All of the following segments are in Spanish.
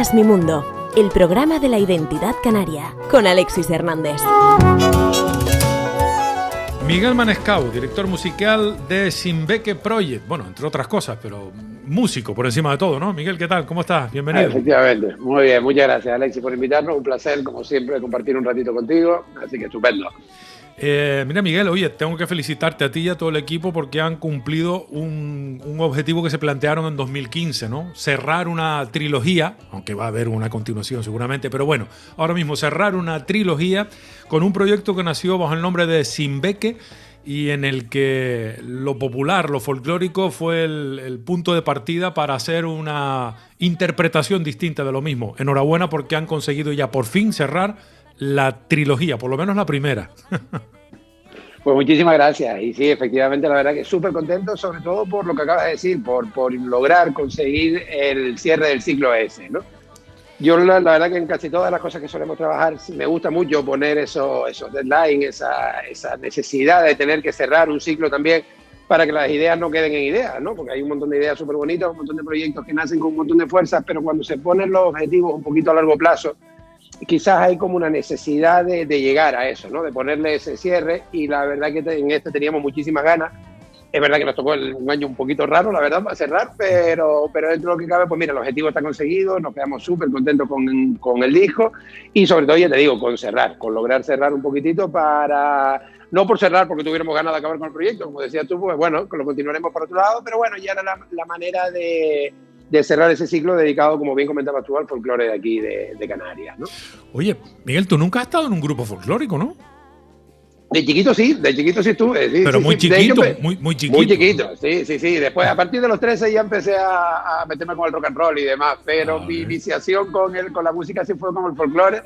Canarias Mi Mundo, el programa de la identidad canaria, con Alexis Hernández. Miguel Manescau, director musical de Simbeque Project, bueno, entre otras cosas, pero músico por encima de todo, ¿no? Miguel, ¿qué tal? ¿Cómo estás? Bienvenido. Efectivamente, muy bien, muchas gracias Alexis por invitarnos, un placer como siempre compartir un ratito contigo, así que estupendo. Mira Miguel, oye, tengo que felicitarte a ti y a todo el equipo porque han cumplido un objetivo que se plantearon en 2015, ¿no? Cerrar una trilogía, aunque va a haber una continuación seguramente, pero bueno, ahora mismo cerrar una trilogía con un proyecto que nació bajo el nombre de Simbeque y en el que lo popular, lo folclórico fue el punto de partida para hacer una interpretación distinta de lo mismo. Enhorabuena porque han conseguido ya por fin cerrar la trilogía, por lo menos la primera. Pues muchísimas gracias. Y sí, efectivamente, la verdad que súper contento, sobre todo por lo que acabas de decir, por lograr conseguir el cierre del ciclo ese, ¿no? Yo la verdad que en casi todas las cosas que solemos trabajar me gusta mucho poner esos deadlines, esa necesidad de tener que cerrar un ciclo también para que las ideas no queden en ideas, ¿no? Porque hay un montón de ideas súper bonitas, un montón de proyectos que nacen con un montón de fuerzas, pero cuando se ponen los objetivos un poquito a largo plazo, quizás hay como una necesidad de llegar a eso, ¿no? De ponerle ese cierre, y la verdad que en este teníamos muchísimas ganas. Es verdad que nos tocó un año un poquito raro, la verdad, para cerrar, pero dentro de lo que cabe, pues mira, el objetivo está conseguido, nos quedamos súper contentos con el disco y sobre todo, ya te digo, con lograr cerrar un poquitito para... No por cerrar porque tuviéramos ganas de acabar con el proyecto, como decías tú, pues bueno, lo continuaremos por otro lado, pero bueno, ya era la manera de cerrar ese ciclo dedicado, como bien comentabas tú, al folclore de aquí, de Canarias, ¿no? Oye, Miguel, tú nunca has estado en un grupo folclórico, ¿no? De chiquito sí estuve. Sí, pero sí, muy sí. chiquito, De hecho, muy chiquito. Muy chiquito, sí. Después, a partir de los 13 ya empecé a meterme con el rock and roll y demás, pero mi iniciación con la música sí fue como el folclore,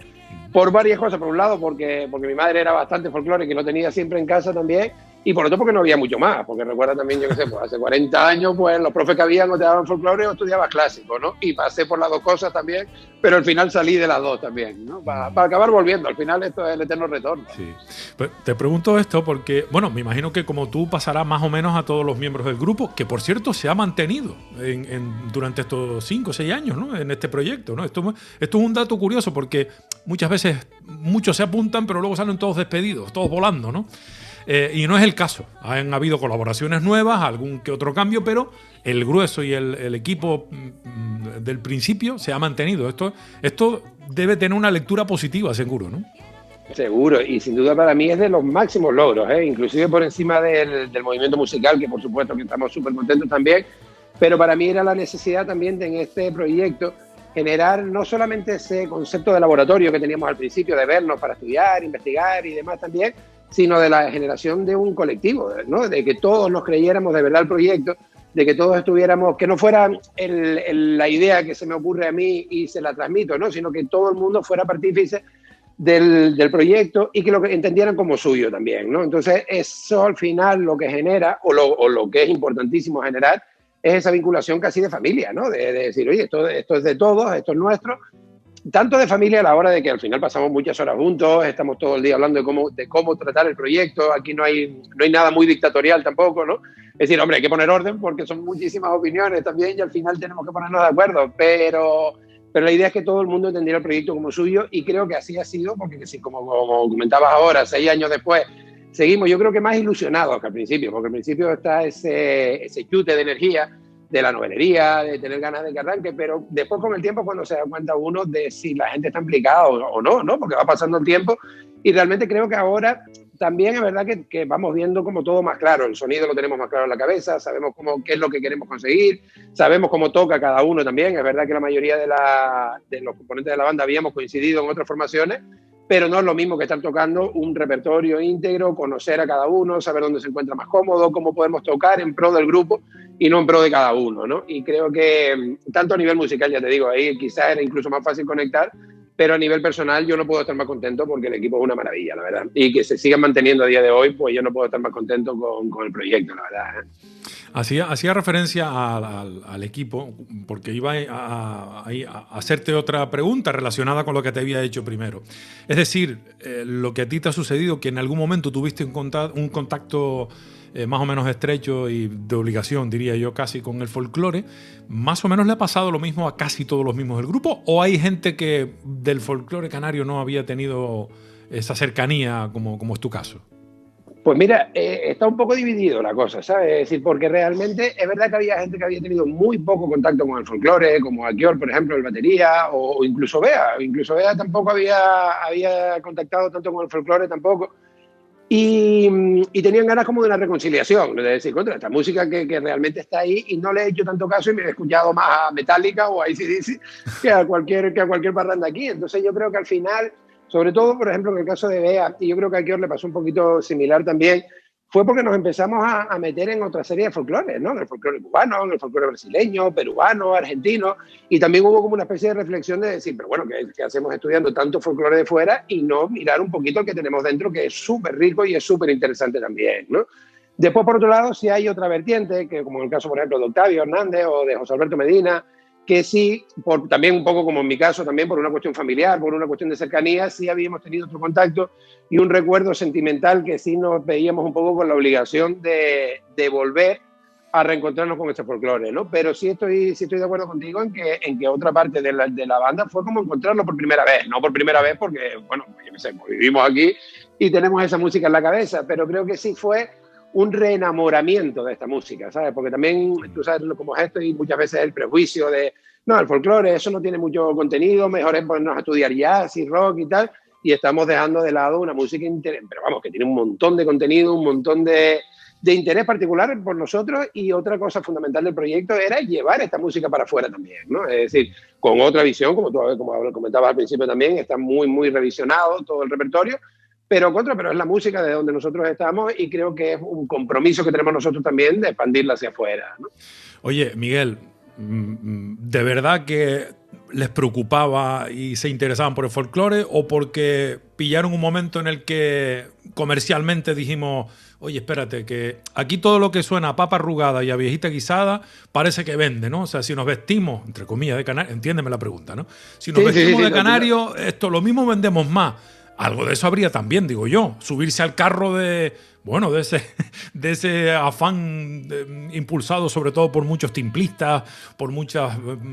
por varias cosas. Por un lado, porque mi madre era bastante folclore, que lo tenía siempre en casa también, y por otro porque no había mucho más, porque recuerda también, yo qué sé, pues hace 40 años, pues los profes que habían o te daban folclore o estudiabas clásico, ¿no? Y pasé por las dos cosas también, pero al final salí de las dos también, ¿no? Para acabar volviendo, al final esto es el eterno retorno. Sí. Pues te pregunto esto porque, bueno, me imagino que como tú pasará más o menos a todos los miembros del grupo, que por cierto se ha mantenido durante estos 5 o 6 años, ¿no? En este proyecto, ¿no? Esto es un dato curioso porque muchas veces muchos se apuntan, pero luego salen todos despedidos, todos volando, ¿no? Y no es el caso. Han habido colaboraciones nuevas, algún que otro cambio, pero el grueso y el equipo del principio se ha mantenido. Esto debe tener una lectura positiva, seguro, ¿no? Seguro, y sin duda para mí es de los máximos logros, inclusive por encima del movimiento musical, que por supuesto que estamos súper contentos también, pero para mí era la necesidad también de en este proyecto generar no solamente ese concepto de laboratorio que teníamos al principio, de vernos para estudiar, investigar y demás también, sino de la generación de un colectivo, ¿no? De que todos nos creyéramos de verdad el proyecto, de que todos estuviéramos, que no fuera la idea que se me ocurre a mí y se la transmito, ¿no? Sino que todo el mundo fuera partícipe del proyecto y que lo entendieran como suyo también, ¿no? Entonces eso al final lo que genera, o lo que es importantísimo generar, es esa vinculación casi de familia, ¿no? De decir, oye, esto es de todos, esto es nuestro. Tanto de familia a la hora de que al final pasamos muchas horas juntos, estamos todo el día hablando de cómo tratar el proyecto, aquí no hay nada muy dictatorial tampoco, ¿no? Es decir, hombre, hay que poner orden porque son muchísimas opiniones también y al final tenemos que ponernos de acuerdo, pero la idea es que todo el mundo entendiera el proyecto como suyo y creo que así ha sido, porque como comentabas ahora, 6 años después, seguimos yo creo que más ilusionados que al principio, porque al principio está ese chute de energía, de la novelería, de tener ganas de que arranque, pero después con el tiempo cuando se da cuenta uno de si la gente está implicada o no, ¿no? Porque va pasando el tiempo y realmente creo que ahora también es verdad que vamos viendo como todo más claro, el sonido lo tenemos más claro en la cabeza, sabemos qué es lo que queremos conseguir, sabemos cómo toca cada uno también, es verdad que la mayoría de los componentes de la banda habíamos coincidido en otras formaciones, pero no es lo mismo que estar tocando un repertorio íntegro, conocer a cada uno, saber dónde se encuentra más cómodo, cómo podemos tocar en pro del grupo y no en pro de cada uno, ¿no? Y creo que tanto a nivel musical, ya te digo, ahí quizás era incluso más fácil conectar, pero a nivel personal yo no puedo estar más contento porque el equipo es una maravilla, la verdad. Y que se sigan manteniendo a día de hoy, pues yo no puedo estar más contento con el proyecto, la verdad. Hacía referencia al equipo porque iba a hacerte otra pregunta relacionada con lo que te había hecho primero. Es decir, lo que a ti te ha sucedido, que en algún momento tuviste un contacto más o menos estrecho y de obligación, diría yo, casi con el folclore, ¿más o menos le ha pasado lo mismo a casi todos los mismos del grupo? ¿O hay gente que del folclore canario no había tenido esa cercanía como es tu caso? Pues mira, está un poco dividido la cosa, ¿sabes? Es decir, porque realmente es verdad que había gente que había tenido muy poco contacto con el folclore, como Akior, por ejemplo, el batería, o incluso Bea. Incluso Bea tampoco había contactado tanto con el folclore tampoco. Y tenían ganas como de una reconciliación, de decir, contra esta música que realmente está ahí y no le he hecho tanto caso y me he escuchado más a Metallica o a AC/DC que a cualquier parranda aquí. Entonces yo creo que al final, sobre todo, por ejemplo, en el caso de Bea, y yo creo que a Kior le pasó un poquito similar también, fue porque nos empezamos a meter en otra serie de folclores, ¿no? En el folclore cubano, en el folclore brasileño, peruano, argentino, y también hubo como una especie de reflexión de decir, pero bueno, ¿qué hacemos estudiando tanto folclore de fuera y no mirar un poquito el que tenemos dentro, que es súper rico y es súper interesante también, ¿no? Después, por otro lado, sí hay otra vertiente, que como en el caso, por ejemplo, de Octavio Hernández o de José Alberto Medina, que sí, también un poco como en mi caso, también por una cuestión familiar, por una cuestión de cercanía, sí habíamos tenido otro contacto y un recuerdo sentimental que sí nos veíamos un poco con la obligación de volver a reencontrarnos con este folclore, ¿no? Pero sí estoy de acuerdo contigo en que otra parte de la banda fue como encontrarlo por primera vez, no por primera vez porque, bueno, yo qué sé, pues vivimos aquí y tenemos esa música en la cabeza, pero creo que sí fue un reenamoramiento de esta música, ¿sabes? Porque también tú sabes cómo es esto y muchas veces el prejuicio de, no, el folclore, eso no tiene mucho contenido, mejor es ponernos a estudiar jazz y rock y tal, y estamos dejando de lado una música, pero vamos, que tiene un montón de contenido, un montón de interés particular por nosotros, y otra cosa fundamental del proyecto era llevar esta música para afuera también, ¿no? Es decir, con otra visión, como comentabas al principio también, está muy, muy revisionado todo el repertorio, pero es la música de donde nosotros estamos y creo que es un compromiso que tenemos nosotros también de expandirla hacia afuera, ¿no? Oye, Miguel, ¿de verdad que les preocupaba y se interesaban por el folclore o porque pillaron un momento en el que comercialmente dijimos, oye, espérate, que aquí todo lo que suena a papa arrugada y a viejita guisada parece que vende, ¿no? O sea, si nos vestimos, entre comillas, de canario, entiéndeme la pregunta, ¿no? Si nos vestimos de canario, esto lo mismo vendemos más. Algo de eso habría también, digo yo. Subirse al carro de ese afán impulsado sobre todo por muchos timplistas, por muchos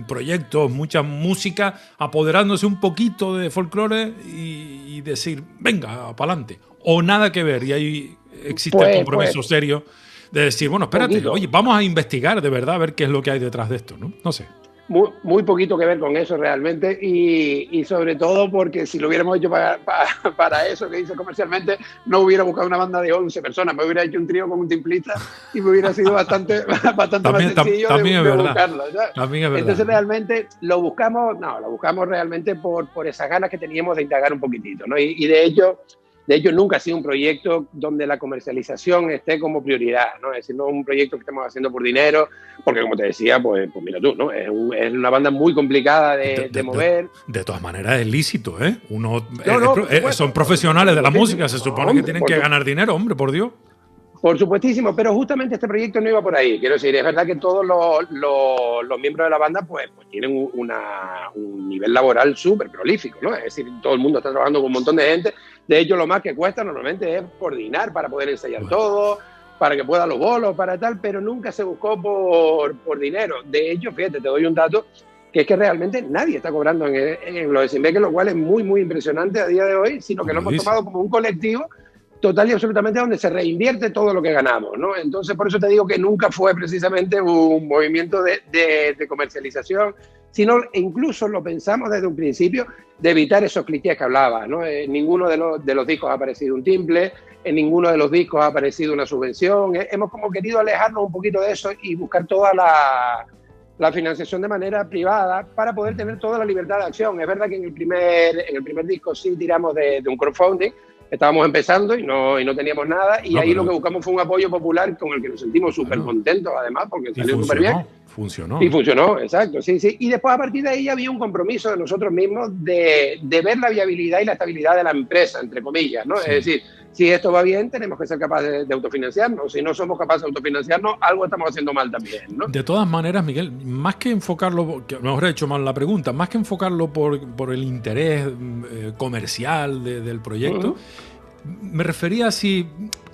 proyectos, mucha música, apoderándose un poquito de folclore y decir, venga, para adelante. O nada que ver, y ahí existe el compromiso serio de decir, bueno, espérate, oye, vamos a investigar de verdad a ver qué es lo que hay detrás de esto, ¿no? No sé. Muy poquito que ver con eso realmente y sobre todo porque si lo hubiéramos hecho para eso que dice comercialmente, no hubiera buscado una banda de 11 personas, me hubiera hecho un trío con un timplista y me hubiera sido bastante también, más sencillo también de buscarlo. También es verdad. Entonces realmente lo buscamos realmente por esas ganas que teníamos de indagar un poquitito, ¿no? Y de hecho nunca ha sido un proyecto donde la comercialización esté como prioridad, ¿no? Es decir, no es un proyecto que estemos haciendo por dinero, porque como te decía, pues mira tú, ¿no? Es una banda muy complicada de mover. De todas maneras es lícito, ¿eh? Son profesionales de la música, se supone que tienen que ganar dinero, hombre, por Dios. Por supuestísimo, pero justamente este proyecto no iba por ahí. Quiero decir, es verdad que todos los miembros de la banda pues tienen un nivel laboral súper prolífico, ¿no? Es decir, todo el mundo está trabajando con un montón de gente. De hecho, lo más que cuesta normalmente es coordinar para poder ensayar todo, para que puedan los bolos, para tal, pero nunca se buscó por dinero. De hecho, fíjate, te doy un dato, que es que realmente nadie está cobrando en los Desinbeque, lo cual es muy, muy impresionante a día de hoy, sino que lo hemos tomado como un colectivo total y absolutamente donde se reinvierte todo lo que ganamos, ¿no? Entonces, por eso te digo que nunca fue precisamente un movimiento de comercialización, sino incluso lo pensamos desde un principio de evitar esos clichés que hablaba, ¿no? En ninguno de los discos ha aparecido un timple, en ninguno de los discos ha aparecido una subvención. Hemos como querido alejarnos un poquito de eso y buscar toda la financiación de manera privada para poder tener toda la libertad de acción. Es verdad que en el primer disco sí tiramos de un crowdfunding. Estábamos empezando y no teníamos nada y ahí lo que buscamos fue un apoyo popular con el que nos sentimos súper contentos además porque salió súper bien. funcionó. Y funcionó, exacto, sí, sí. Y después a partir de ahí ya había un compromiso de nosotros mismos de ver la viabilidad y la estabilidad de la empresa, entre comillas, ¿no? Sí. Es decir, si esto va bien, tenemos que ser capaces de autofinanciarnos. Si no somos capaces de autofinanciarnos, algo estamos haciendo mal también, ¿no? De todas maneras, Miguel, más que enfocarlo, que a lo mejor he hecho mal la pregunta, más que enfocarlo por el interés comercial del proyecto, me refería a si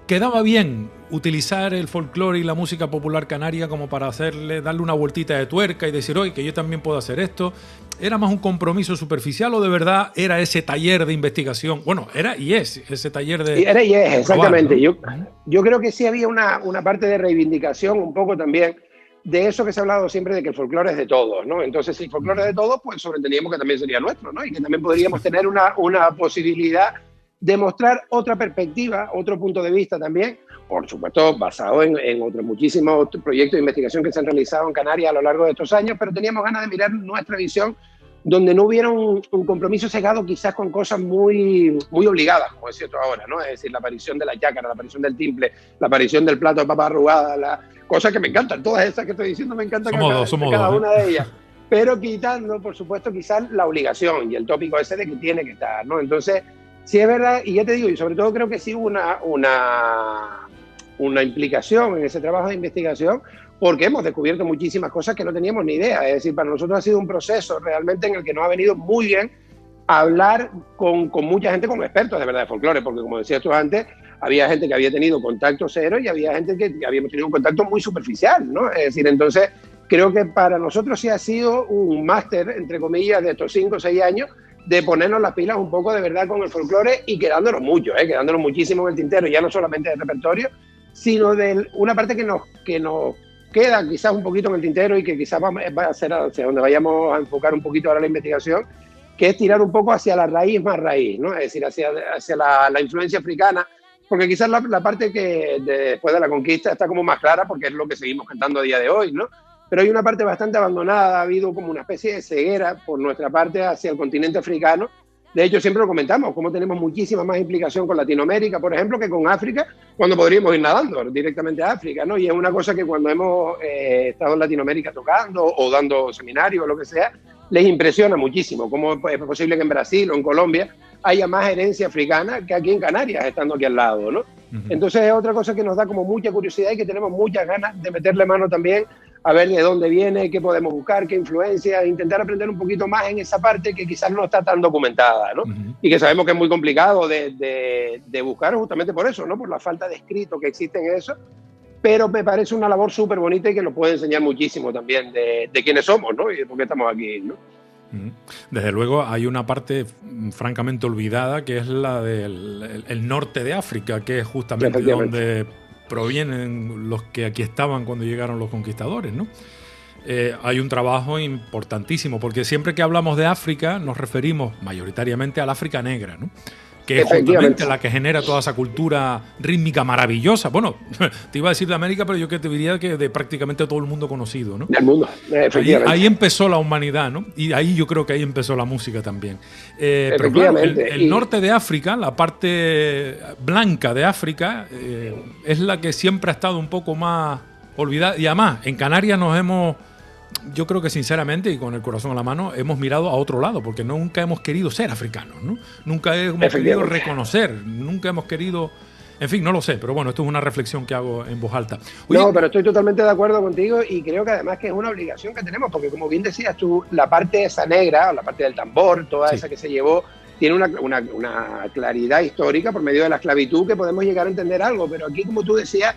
quedaba bien utilizar el folclore y la música popular canaria como para darle una vueltita de tuerca y decir, oye, que yo también puedo hacer esto. ¿Era más un compromiso superficial o de verdad era ese taller de investigación? Bueno, era y es ese taller de... Era y es, exactamente. Probar, ¿no? Yo creo que sí había una parte de reivindicación un poco también de eso que se ha hablado siempre de que el folclore es de todos, ¿no? Entonces, si el folclore es de todos, pues sobreentendíamos que también sería nuestro, ¿no? Y que también podríamos tener una posibilidad de mostrar otra perspectiva, otro punto de vista también, por supuesto basado en otros muchísimos proyectos de investigación que se han realizado en Canarias a lo largo de estos años, pero teníamos ganas de mirar nuestra visión donde no hubiera un compromiso cegado quizás con cosas muy, muy obligadas, como decía tú ahora, ¿no? Es decir, la aparición de la chácara, la aparición del timple, la aparición del plato de papa arrugada, cosas que me encantan, todas esas que estoy diciendo me encantan cada una de ellas, pero quitando, por supuesto, quizás la obligación y el tópico ese de que tiene que estar, ¿no? Entonces, sí es verdad, y ya te digo, y sobre todo creo que sí hubo una implicación en ese trabajo de investigación, porque hemos descubierto muchísimas cosas que no teníamos ni idea. Es decir, para nosotros ha sido un proceso realmente en el que nos ha venido muy bien hablar con mucha gente, con expertos de verdad de folclore, porque como decías tú antes, había gente que había tenido contacto cero y había gente que habíamos tenido un contacto muy superficial, ¿no? Es decir, entonces creo que para nosotros sí ha sido un máster, entre comillas, de estos 5 o 6 años, de ponernos las pilas un poco de verdad con el folclore y quedándonos mucho, quedándonos muchísimo en el tintero, ya no solamente del repertorio, sino de una parte que nos queda quizás un poquito en el tintero y que quizás va a ser hacia donde vayamos a enfocar un poquito ahora la investigación, que es tirar un poco hacia la raíz más raíz, ¿no? Es decir, hacia la influencia africana, porque quizás la parte que después de la conquista está como más clara porque es lo que seguimos cantando a día de hoy, ¿no? Pero hay una parte bastante abandonada, ha habido como una especie de ceguera por nuestra parte hacia el continente africano. De hecho, siempre lo comentamos, como tenemos muchísima más implicación con Latinoamérica, por ejemplo, que con África, cuando podríamos ir nadando directamente a África, ¿no? Y es una cosa que cuando hemos estado en Latinoamérica tocando o dando seminarios o lo que sea, les impresiona muchísimo cómo es posible que en Brasil o en Colombia haya más herencia africana que aquí en Canarias, estando aquí al lado, ¿no? Entonces es otra cosa que nos da como mucha curiosidad y que tenemos muchas ganas de meterle mano también a ver de dónde viene, qué podemos buscar, qué influencia, intentar aprender un poquito más en esa parte que quizás no está tan documentada, ¿no? Y que sabemos que es muy complicado de buscar justamente por eso, ¿no? Por la falta de escrito que existe en eso, pero me parece una labor súper bonita y que nos puede enseñar muchísimo también de quiénes somos, ¿no? Y de por qué estamos aquí, ¿no? Desde luego hay una parte francamente olvidada que es la del norte de África, que es justamente donde provienen los que aquí estaban cuando llegaron los conquistadores, ¿no? Hay un trabajo importantísimo, porque siempre que hablamos de África nos referimos mayoritariamente al África negra, ¿no? Que es justamente la que genera toda esa cultura rítmica maravillosa. Bueno, te iba a decir de América, pero yo que te diría que de prácticamente todo el mundo conocido, ¿no? Del mundo, efectivamente. Ahí empezó la humanidad, ¿no? Y ahí yo creo que ahí empezó la música también. Pero claro, el norte de África, la parte blanca de África, es la que siempre ha estado un poco más olvidada. Y además, en Canarias yo creo que sinceramente y con el corazón a la mano hemos mirado a otro lado porque nunca hemos querido ser africanos, ¿no? Nunca hemos querido reconocer, nunca hemos querido... En fin, no lo sé, pero bueno, esto es una reflexión que hago en voz alta. Oye, no, pero estoy totalmente de acuerdo contigo y creo que además que es una obligación que tenemos porque como bien decías tú, la parte esa negra, la parte del tambor, toda esa que se llevó, tiene una claridad histórica por medio de la esclavitud que podemos llegar a entender algo, pero aquí como tú decías,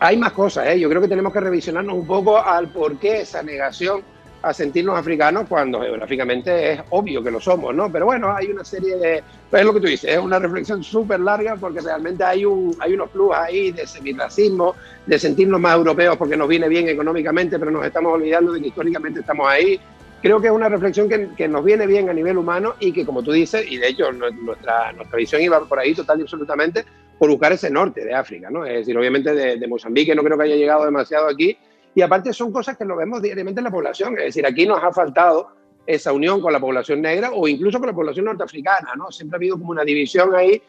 hay más cosas, ¿eh? Yo creo que tenemos que revisionarnos un poco al por qué esa negación a sentirnos africanos cuando geográficamente es obvio que lo somos, ¿no? Pero bueno, hay una serie de... Pues es lo que tú dices, es una reflexión súper larga porque realmente hay unos plus ahí de semirracismo, de sentirnos más europeos porque nos viene bien económicamente, pero nos estamos olvidando de que históricamente estamos ahí. Creo que es una reflexión que nos viene bien a nivel humano y que, como tú dices, y de hecho nuestra visión iba por ahí total y absolutamente, por buscar ese norte de África, ¿no? Es decir, obviamente de Mozambique no creo que haya llegado demasiado aquí y aparte son cosas que lo vemos diariamente en la población, es decir, aquí nos ha faltado esa unión con la población negra o incluso con la población norteafricana, ¿no? Siempre ha habido como una división ahí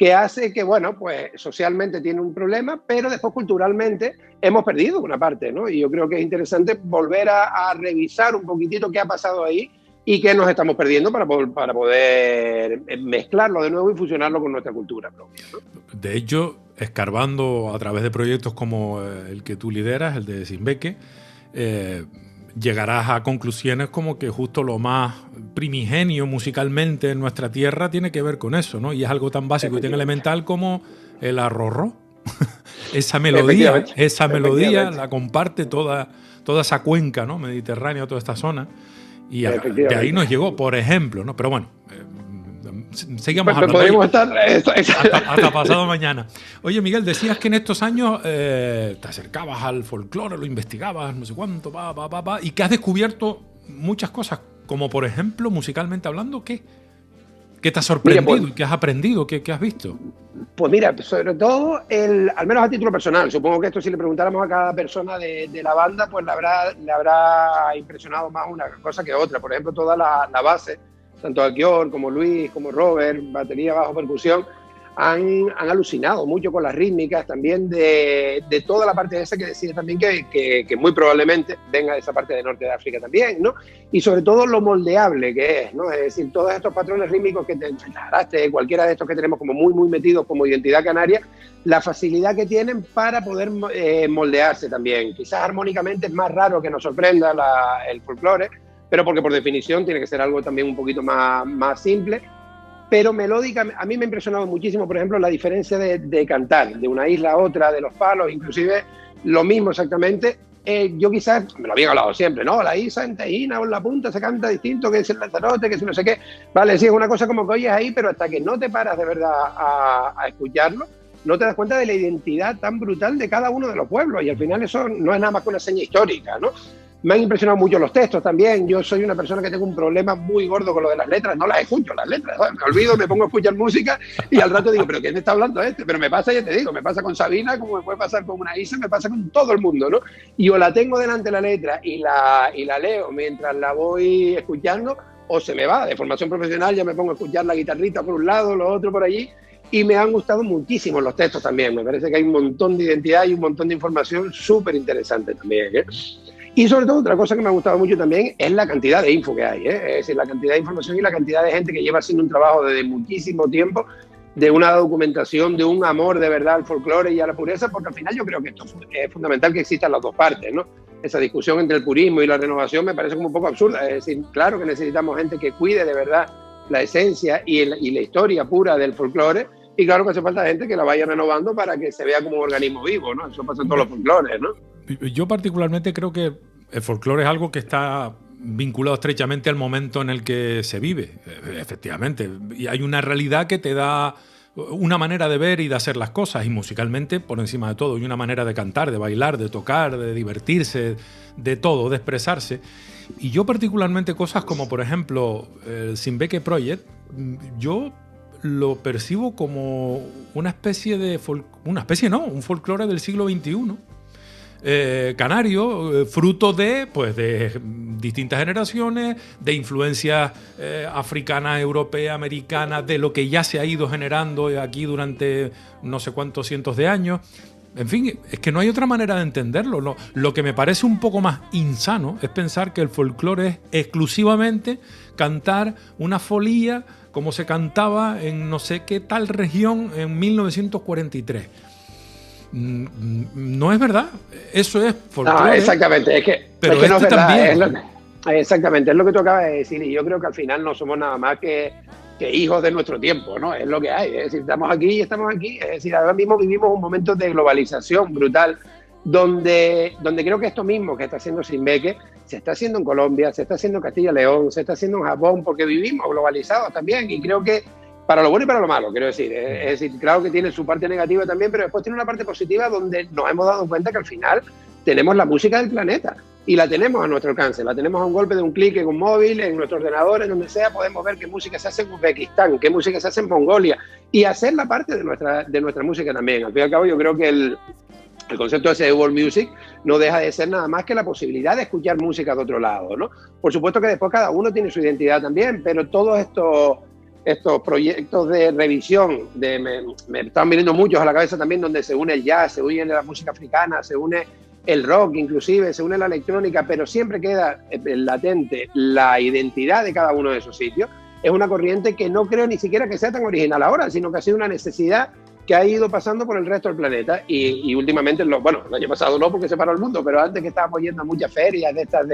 que hace que, bueno, pues socialmente tiene un problema, pero después culturalmente hemos perdido una parte, ¿no? Y yo creo que es interesante volver a revisar un poquitito qué ha pasado ahí y qué nos estamos perdiendo para poder mezclarlo de nuevo y fusionarlo con nuestra cultura propia, ¿no? De hecho, escarbando a través de proyectos como el que tú lideras, el de Simbeque, llegarás a conclusiones como que justo lo más primigenio musicalmente en nuestra tierra tiene que ver con eso, ¿no? Y es algo tan básico y tan elemental como el arrorró. Esa melodía la comparte toda esa cuenca, ¿no? Mediterránea, toda esta zona. Y de ahí nos llegó, por ejemplo, ¿no? Pero bueno, seguimos hablando. Podríamos estar hasta pasado mañana. Oye, Miguel, decías que en estos años te acercabas al folclore, lo investigabas, no sé cuánto, y que has descubierto muchas cosas, como por ejemplo, musicalmente hablando, ¿qué te ha sorprendido? Mira, pues, ¿qué has aprendido? ¿Qué has visto? Pues mira, sobre todo, al menos a título personal, supongo que esto si le preguntáramos a cada persona de la banda, pues le habrá impresionado más una cosa que otra. Por ejemplo, toda la base, tanto Alquior como Luis, como Robert, batería, bajo, percusión, han alucinado mucho con las rítmicas, también de toda la parte de esa que decía también que muy probablemente venga de esa parte de norte de África también, ¿no? Y sobre todo lo moldeable que es, ¿no? Es decir, todos estos patrones rítmicos que te enfrentaste, cualquiera de estos que tenemos como muy metidos como identidad canaria, la facilidad que tienen para poder moldearse también. Quizás armónicamente es más raro que nos sorprenda el folclore, pero porque por definición tiene que ser algo también un poquito más simple. Pero melódica, a mí me ha impresionado muchísimo, por ejemplo, la diferencia de cantar de una isla a otra, de los palos, inclusive lo mismo exactamente. Yo quizás, me lo había hablado siempre, ¿no? La isla en Tejina o en la punta se canta distinto, que es el Lanzarote, que si no sé qué. Vale, sí, es una cosa como que oyes ahí, pero hasta que no te paras de verdad a escucharlo, no te das cuenta de la identidad tan brutal de cada uno de los pueblos. Y al final eso no es nada más que una seña histórica, ¿no? Me han impresionado mucho los textos también. Yo soy una persona que tengo un problema muy gordo con lo de las letras. No las escucho, las letras. Me olvido, me pongo a escuchar música y al rato digo, ¿pero quién está hablando este? Pero me pasa, ya te digo, me pasa con Sabina, como me puede pasar con una Isa, me pasa con todo el mundo, ¿no? Y o la tengo delante la letra y la leo mientras la voy escuchando, o se me va. De formación profesional ya me pongo a escuchar la guitarrita por un lado, lo otro por allí. Y me han gustado muchísimo los textos también. Me parece que hay un montón de identidad y un montón de información súper interesante también, ¿eh? Y sobre todo otra cosa que me ha gustado mucho también es la cantidad de info que hay, ¿eh? Es decir, la cantidad de información y la cantidad de gente que lleva haciendo un trabajo desde muchísimo tiempo, de una documentación, de un amor de verdad al folclore y a la pureza, porque al final yo creo que esto es fundamental que existan las dos partes, ¿no? Esa discusión entre el purismo y la renovación me parece como un poco absurda. Es decir, claro que necesitamos gente que cuide de verdad la esencia y la historia pura del folclore, y claro que hace falta gente que la vaya renovando para que se vea como un organismo vivo, ¿no? Eso pasa en todos los folclores, ¿no? Yo particularmente creo que el folclore es algo que está vinculado estrechamente al momento en el que se vive, efectivamente. Y hay una realidad que te da una manera de ver y de hacer las cosas, y musicalmente por encima de todo, y una manera de cantar, de bailar, de tocar, de divertirse, de todo, de expresarse. Y yo particularmente cosas como, por ejemplo, el Simbeque Project, yo lo percibo como una especie de... un folclore del siglo XXI. Canario, fruto de distintas generaciones, de influencias africanas, europeas, americanas, de lo que ya se ha ido generando aquí durante no sé cuántos cientos de años. En fin, es que no hay otra manera de entenderlo. Lo que me parece un poco más insano es pensar que el folclore es exclusivamente cantar una folía como se cantaba en no sé qué tal región en 1943. No es verdad, eso es folclore. No, exactamente, pero es que no es verdad, también. Exactamente, es lo que tú acabas de decir, y yo creo que al final no somos nada más que hijos de nuestro tiempo, ¿no? Es lo que hay, es decir, estamos aquí, es decir, ahora mismo vivimos un momento de globalización brutal, donde creo que esto mismo que está haciendo Simbeque se está haciendo en Colombia, se está haciendo en Castilla y León, se está haciendo en Japón, porque vivimos globalizados también, y creo que para lo bueno y para lo malo, quiero decir. Es decir, claro que tiene su parte negativa también, pero después tiene una parte positiva donde nos hemos dado cuenta que al final tenemos la música del planeta y la tenemos a nuestro alcance, la tenemos a un golpe de un clic en un móvil, en nuestro ordenador, en donde sea, podemos ver qué música se hace en Uzbekistán, qué música se hace en Mongolia, y hacerla parte de nuestra música también. Al fin y al cabo, yo creo que el concepto ese de world music no deja de ser nada más que la posibilidad de escuchar música de otro lado, ¿no? Por supuesto que después cada uno tiene su identidad también, pero todos estos estos proyectos de revisión, me están viniendo muchos a la cabeza también, donde se une el jazz, se une la música africana, se une el rock inclusive, se une la electrónica, pero siempre queda latente la identidad de cada uno de esos sitios. Es una corriente que no creo ni siquiera que sea tan original ahora, sino que ha sido una necesidad que ha ido pasando por el resto del planeta y últimamente, bueno, el año pasado no porque se paró el mundo, pero antes que estábamos yendo a muchas ferias de estas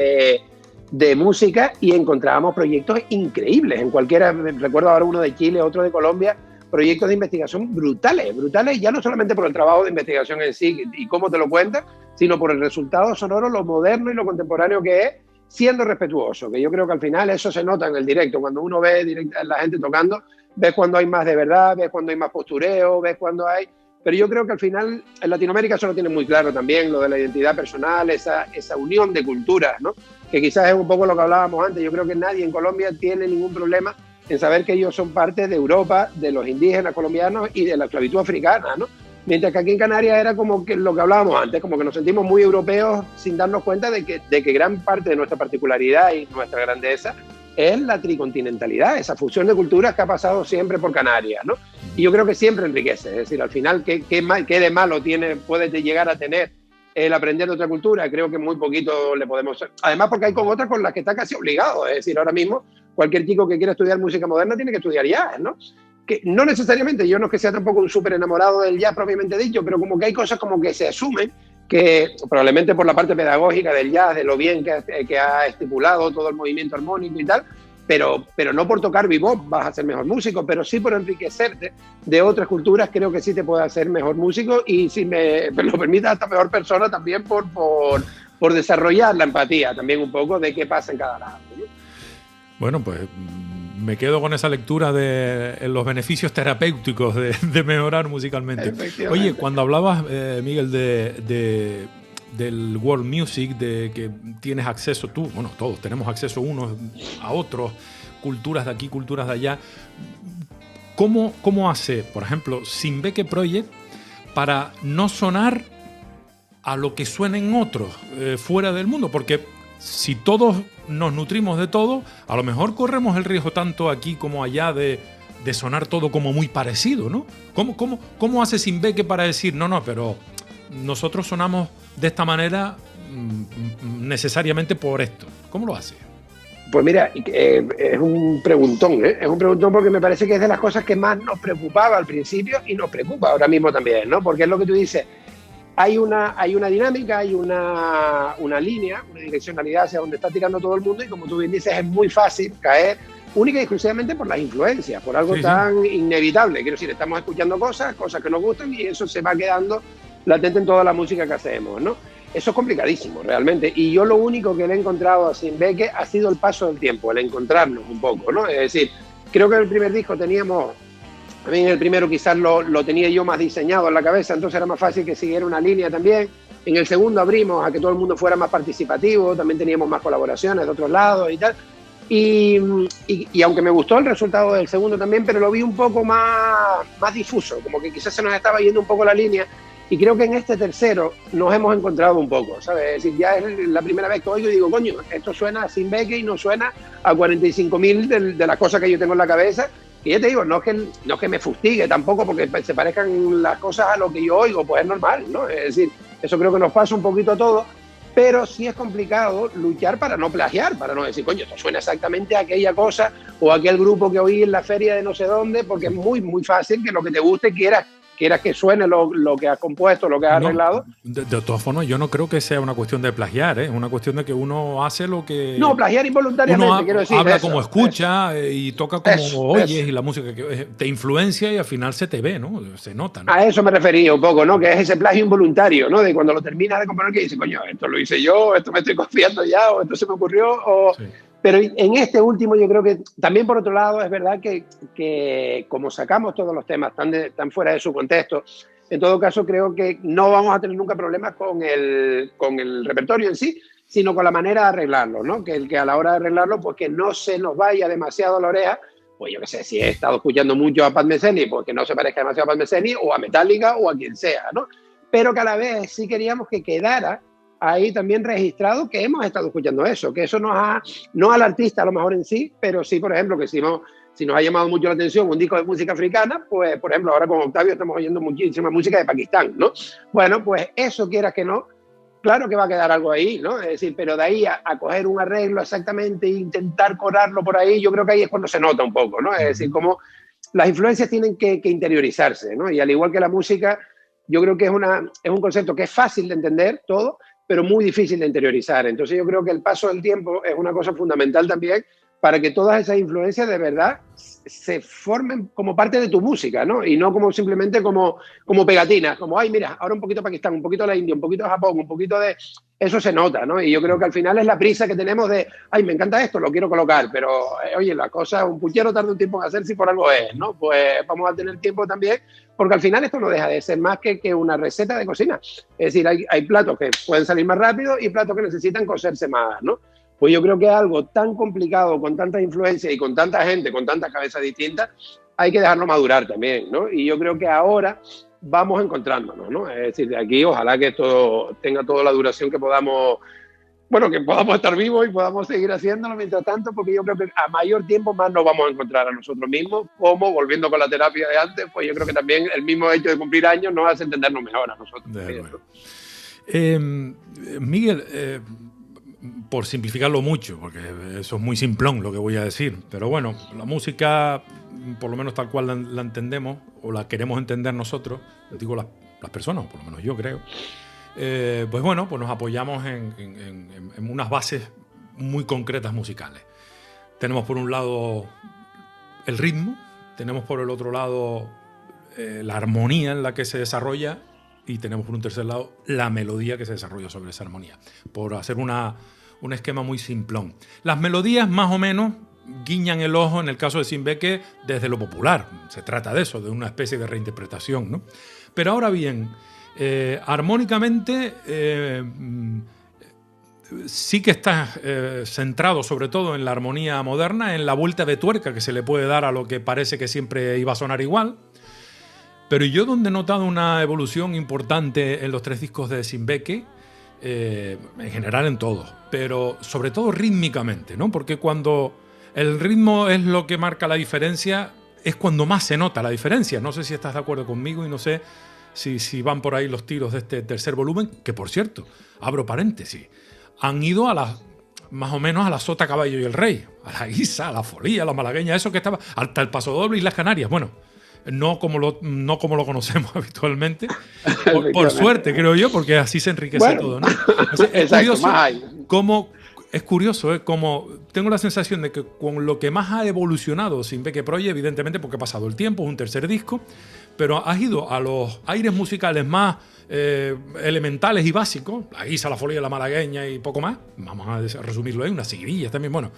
de música y encontrábamos proyectos increíbles en cualquiera, recuerdo ahora uno de Chile, otro de Colombia, proyectos de investigación brutales, ya no solamente por el trabajo de investigación en sí y cómo te lo cuentan, sino por el resultado sonoro, lo moderno y lo contemporáneo que es, siendo respetuoso, que yo creo que al final eso se nota en el directo, cuando uno ve la gente tocando, ves cuando hay más de verdad, ves cuando hay más postureo, ves cuando hay... Pero yo creo que al final en Latinoamérica eso lo tiene muy claro también, lo de la identidad personal, esa unión de culturas, ¿no? Que quizás es un poco lo que hablábamos antes. Yo creo que nadie en Colombia tiene ningún problema en saber que ellos son parte de Europa, de los indígenas colombianos y de la esclavitud africana, ¿no? Mientras que aquí en Canarias era como que lo que hablábamos antes, como que nos sentimos muy europeos sin darnos cuenta de que gran parte de nuestra particularidad y nuestra grandeza es la tricontinentalidad, esa fusión de culturas que ha pasado siempre por Canarias, ¿no? Y yo creo que siempre enriquece, es decir, al final, ¿qué de malo puede llegar a tener el aprender de otra cultura? Creo que muy poquito le podemos... Además, porque hay con otras con las que está casi obligado, es decir, ahora mismo cualquier chico que quiera estudiar música moderna tiene que estudiar jazz, ¿no? Que no necesariamente, yo no es que sea tampoco un súper enamorado del jazz propiamente dicho, pero como que hay cosas como que se asumen que probablemente por la parte pedagógica del jazz, de lo bien que ha estipulado todo el movimiento armónico y tal, pero no por tocar bebop vas a ser mejor músico, pero sí por enriquecerte de otras culturas, creo que sí te puede hacer mejor músico y si me lo permite hasta mejor persona también por desarrollar la empatía también un poco de qué pasa en cada lado, ¿no? Bueno, pues me quedo con esa lectura de los beneficios terapéuticos de mejorar musicalmente. Oye, cuando hablabas, Miguel, del world music, de que tienes acceso tú, bueno, todos tenemos acceso unos a otros, culturas de aquí, culturas de allá. ¿Cómo hace, por ejemplo, Sinbeke Project para no sonar a lo que suenen otros fuera del mundo? Porque si todos nos nutrimos de todo, a lo mejor corremos el riesgo tanto aquí como allá de sonar todo como muy parecido, ¿no? ¿Cómo hace Sinbeke para decir, no, pero nosotros sonamos de esta manera necesariamente por esto? ¿Cómo lo hace? Pues mira, es un preguntón, ¿eh? Es un preguntón porque me parece que es de las cosas que más nos preocupaba al principio y nos preocupa ahora mismo también, ¿no? Porque es lo que tú dices, hay una dinámica, hay una línea, una direccionalidad hacia donde está tirando todo el mundo y como tú bien dices, es muy fácil caer única y exclusivamente por las influencias, por algo tan inevitable. Quiero decir, estamos escuchando cosas que nos gustan y eso se va quedando latente en toda la música que hacemos, ¿no? Eso es complicadísimo, realmente. Y yo lo único que le he encontrado a Sinbeke ha sido el paso del tiempo, el encontrarnos un poco, ¿no? Es decir, creo que en el primer disco teníamos... A mí en el primero quizás lo tenía yo más diseñado en la cabeza, entonces era más fácil que siguiera una línea también. En el segundo abrimos a que todo el mundo fuera más participativo, también teníamos más colaboraciones de otros lados y tal. Y aunque me gustó el resultado del segundo también, pero lo vi un poco más difuso, como que quizás se nos estaba yendo un poco la línea. Y creo que en este tercero nos hemos encontrado un poco, ¿sabes? Es decir, ya es la primera vez que oigo y digo, coño, esto suena a Sinbeke y no suena a 45.000 de las cosas que yo tengo en la cabeza. Y ya te digo, no es que me fustigue tampoco porque se parezcan las cosas a lo que yo oigo, pues es normal, ¿no? Es decir, eso creo que nos pasa un poquito a todos, pero sí es complicado luchar para no plagiar, para no decir, coño, esto suena exactamente a aquella cosa o a aquel grupo que oí en la feria de no sé dónde, porque es muy, muy fácil que lo que te guste quieras que suene lo que has compuesto, lo que has arreglado. De todas formas, yo no creo que sea una cuestión de plagiar, ¿eh? Es una cuestión de que uno hace lo que... No, plagiar involuntariamente, uno quiero decir. Habla eso, como escucha y toca como oyes eso. Y la música que te influencia y al final se te ve, ¿no? Se nota, ¿no? A eso me refería un poco, ¿no? Que es ese plagio involuntario, ¿no? De cuando lo terminas de componer que dices, coño, esto lo hice yo, esto me estoy confiando ya, o esto se me ocurrió, o... Sí. Pero en este último yo creo que también por otro lado es verdad que como sacamos todos los temas tan fuera de su contexto, en todo caso creo que no vamos a tener nunca problemas con el repertorio en sí, sino con la manera de arreglarlo, ¿no? Que a la hora de arreglarlo, pues que no se nos vaya demasiado a la oreja, pues yo qué sé, si he estado escuchando mucho a Pat Metheny, pues que no se parezca demasiado a Pat Metheny o a Metallica o a quien sea, ¿no? Pero que a la vez sí queríamos que quedara ahí también registrado que hemos estado escuchando eso, que eso no al artista a lo mejor en sí, pero sí, por ejemplo, que Si nos ha llamado mucho la atención un disco de música africana, pues, por ejemplo, ahora con Octavio estamos oyendo muchísima música de Pakistán, ¿no? Bueno, pues eso, quieras que no, claro que va a quedar algo ahí, ¿no? Es decir, pero de ahí a coger un arreglo exactamente e intentar colarlo por ahí, yo creo que ahí es cuando se nota un poco, ¿no? Es decir, como las influencias tienen que interiorizarse, ¿no? Y al igual que la música, yo creo que es un concepto que es fácil de entender todo, pero muy difícil de interiorizar. Entonces yo creo que el paso del tiempo es una cosa fundamental también para que todas esas influencias de verdad se formen como parte de tu música, ¿no? Y no como simplemente como pegatinas, como, ay, mira, ahora un poquito de Pakistán, un poquito de la India, un poquito de Japón, un poquito de... Eso se nota, ¿no? Y yo creo que al final es la prisa que tenemos de, ay, me encanta esto, lo quiero colocar, pero, oye, la cosa, un puchero tarda un tiempo en hacer si por algo es, ¿no? Pues vamos a tener tiempo también, porque al final esto no deja de ser más que una receta de cocina. Es decir, hay platos que pueden salir más rápido y platos que necesitan cocerse más, ¿no? Pues yo creo que algo tan complicado, con tanta influencia y con tanta gente, con tantas cabezas distintas, hay que dejarlo madurar también, ¿no? Y yo creo que ahora vamos encontrándonos, ¿no? Es decir, de aquí ojalá que esto tenga toda la duración que podamos, bueno, que podamos estar vivos y podamos seguir haciéndolo mientras tanto, porque yo creo que a mayor tiempo más nos vamos a encontrar a nosotros mismos, como volviendo con la terapia de antes, pues yo creo que también el mismo hecho de cumplir años nos hace entendernos mejor a nosotros. Miguel, por simplificarlo mucho, porque eso es muy simplón lo que voy a decir, pero bueno, la música, por lo menos tal cual la entendemos, o la queremos entender nosotros, digo las personas, o por lo menos yo creo, pues bueno, pues nos apoyamos en unas bases muy concretas musicales. Tenemos por un lado el ritmo, tenemos por el otro lado la armonía en la que se desarrolla, y tenemos por un tercer lado la melodía que se desarrolla sobre esa armonía, por hacer un esquema muy simplón. Las melodías más o menos guiñan el ojo en el caso de Simbeke desde lo popular, se trata de eso, de una especie de reinterpretación, ¿no? Pero ahora bien, armónicamente sí que está centrado sobre todo en la armonía moderna, en la vuelta de tuerca que se le puede dar a lo que parece que siempre iba a sonar igual. Pero yo donde he notado una evolución importante en los 3 discos de Simbeke, en general en todos, pero sobre todo rítmicamente, ¿no? Porque cuando el ritmo es lo que marca la diferencia, es cuando más se nota la diferencia. No sé si estás de acuerdo conmigo y no sé si van por ahí los tiros de este tercer volumen, que por cierto, abro paréntesis, han ido más o menos a la Sota, Caballo y el Rey, a la Guisa, a la Folía, a la Malagueña, eso que estaba, hasta el Paso Doble y las Canarias. Bueno, no como lo conocemos habitualmente, por suerte, creo yo, porque así se enriquece todo, ¿no? Es curioso como tengo la sensación de que con lo que más ha evolucionado Simbeke Project, evidentemente porque ha pasado el tiempo, es un tercer disco, pero has ido a los aires musicales más elementales y básicos, la Guisa, la Folía, la Malagueña y poco más, vamos a resumirlo ahí, unas seguidillas también, bueno,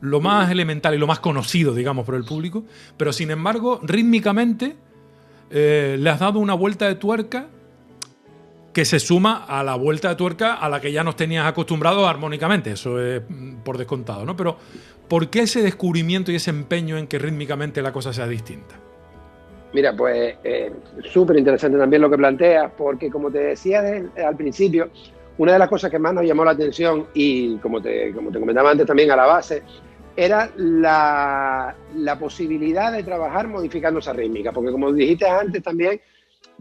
lo más elemental y lo más conocido, digamos, por el público, pero sin embargo, rítmicamente le has dado una vuelta de tuerca que se suma a la vuelta de tuerca a la que ya nos tenías acostumbrados armónicamente, eso es por descontado, ¿no? Pero ¿por qué ese descubrimiento y ese empeño en que rítmicamente la cosa sea distinta? Mira, pues súper interesante también lo que planteas, porque como te decía al principio, una de las cosas que más nos llamó la atención y como te comentaba antes también a la base, era la posibilidad de trabajar modificando esa rítmica, porque como dijiste antes también,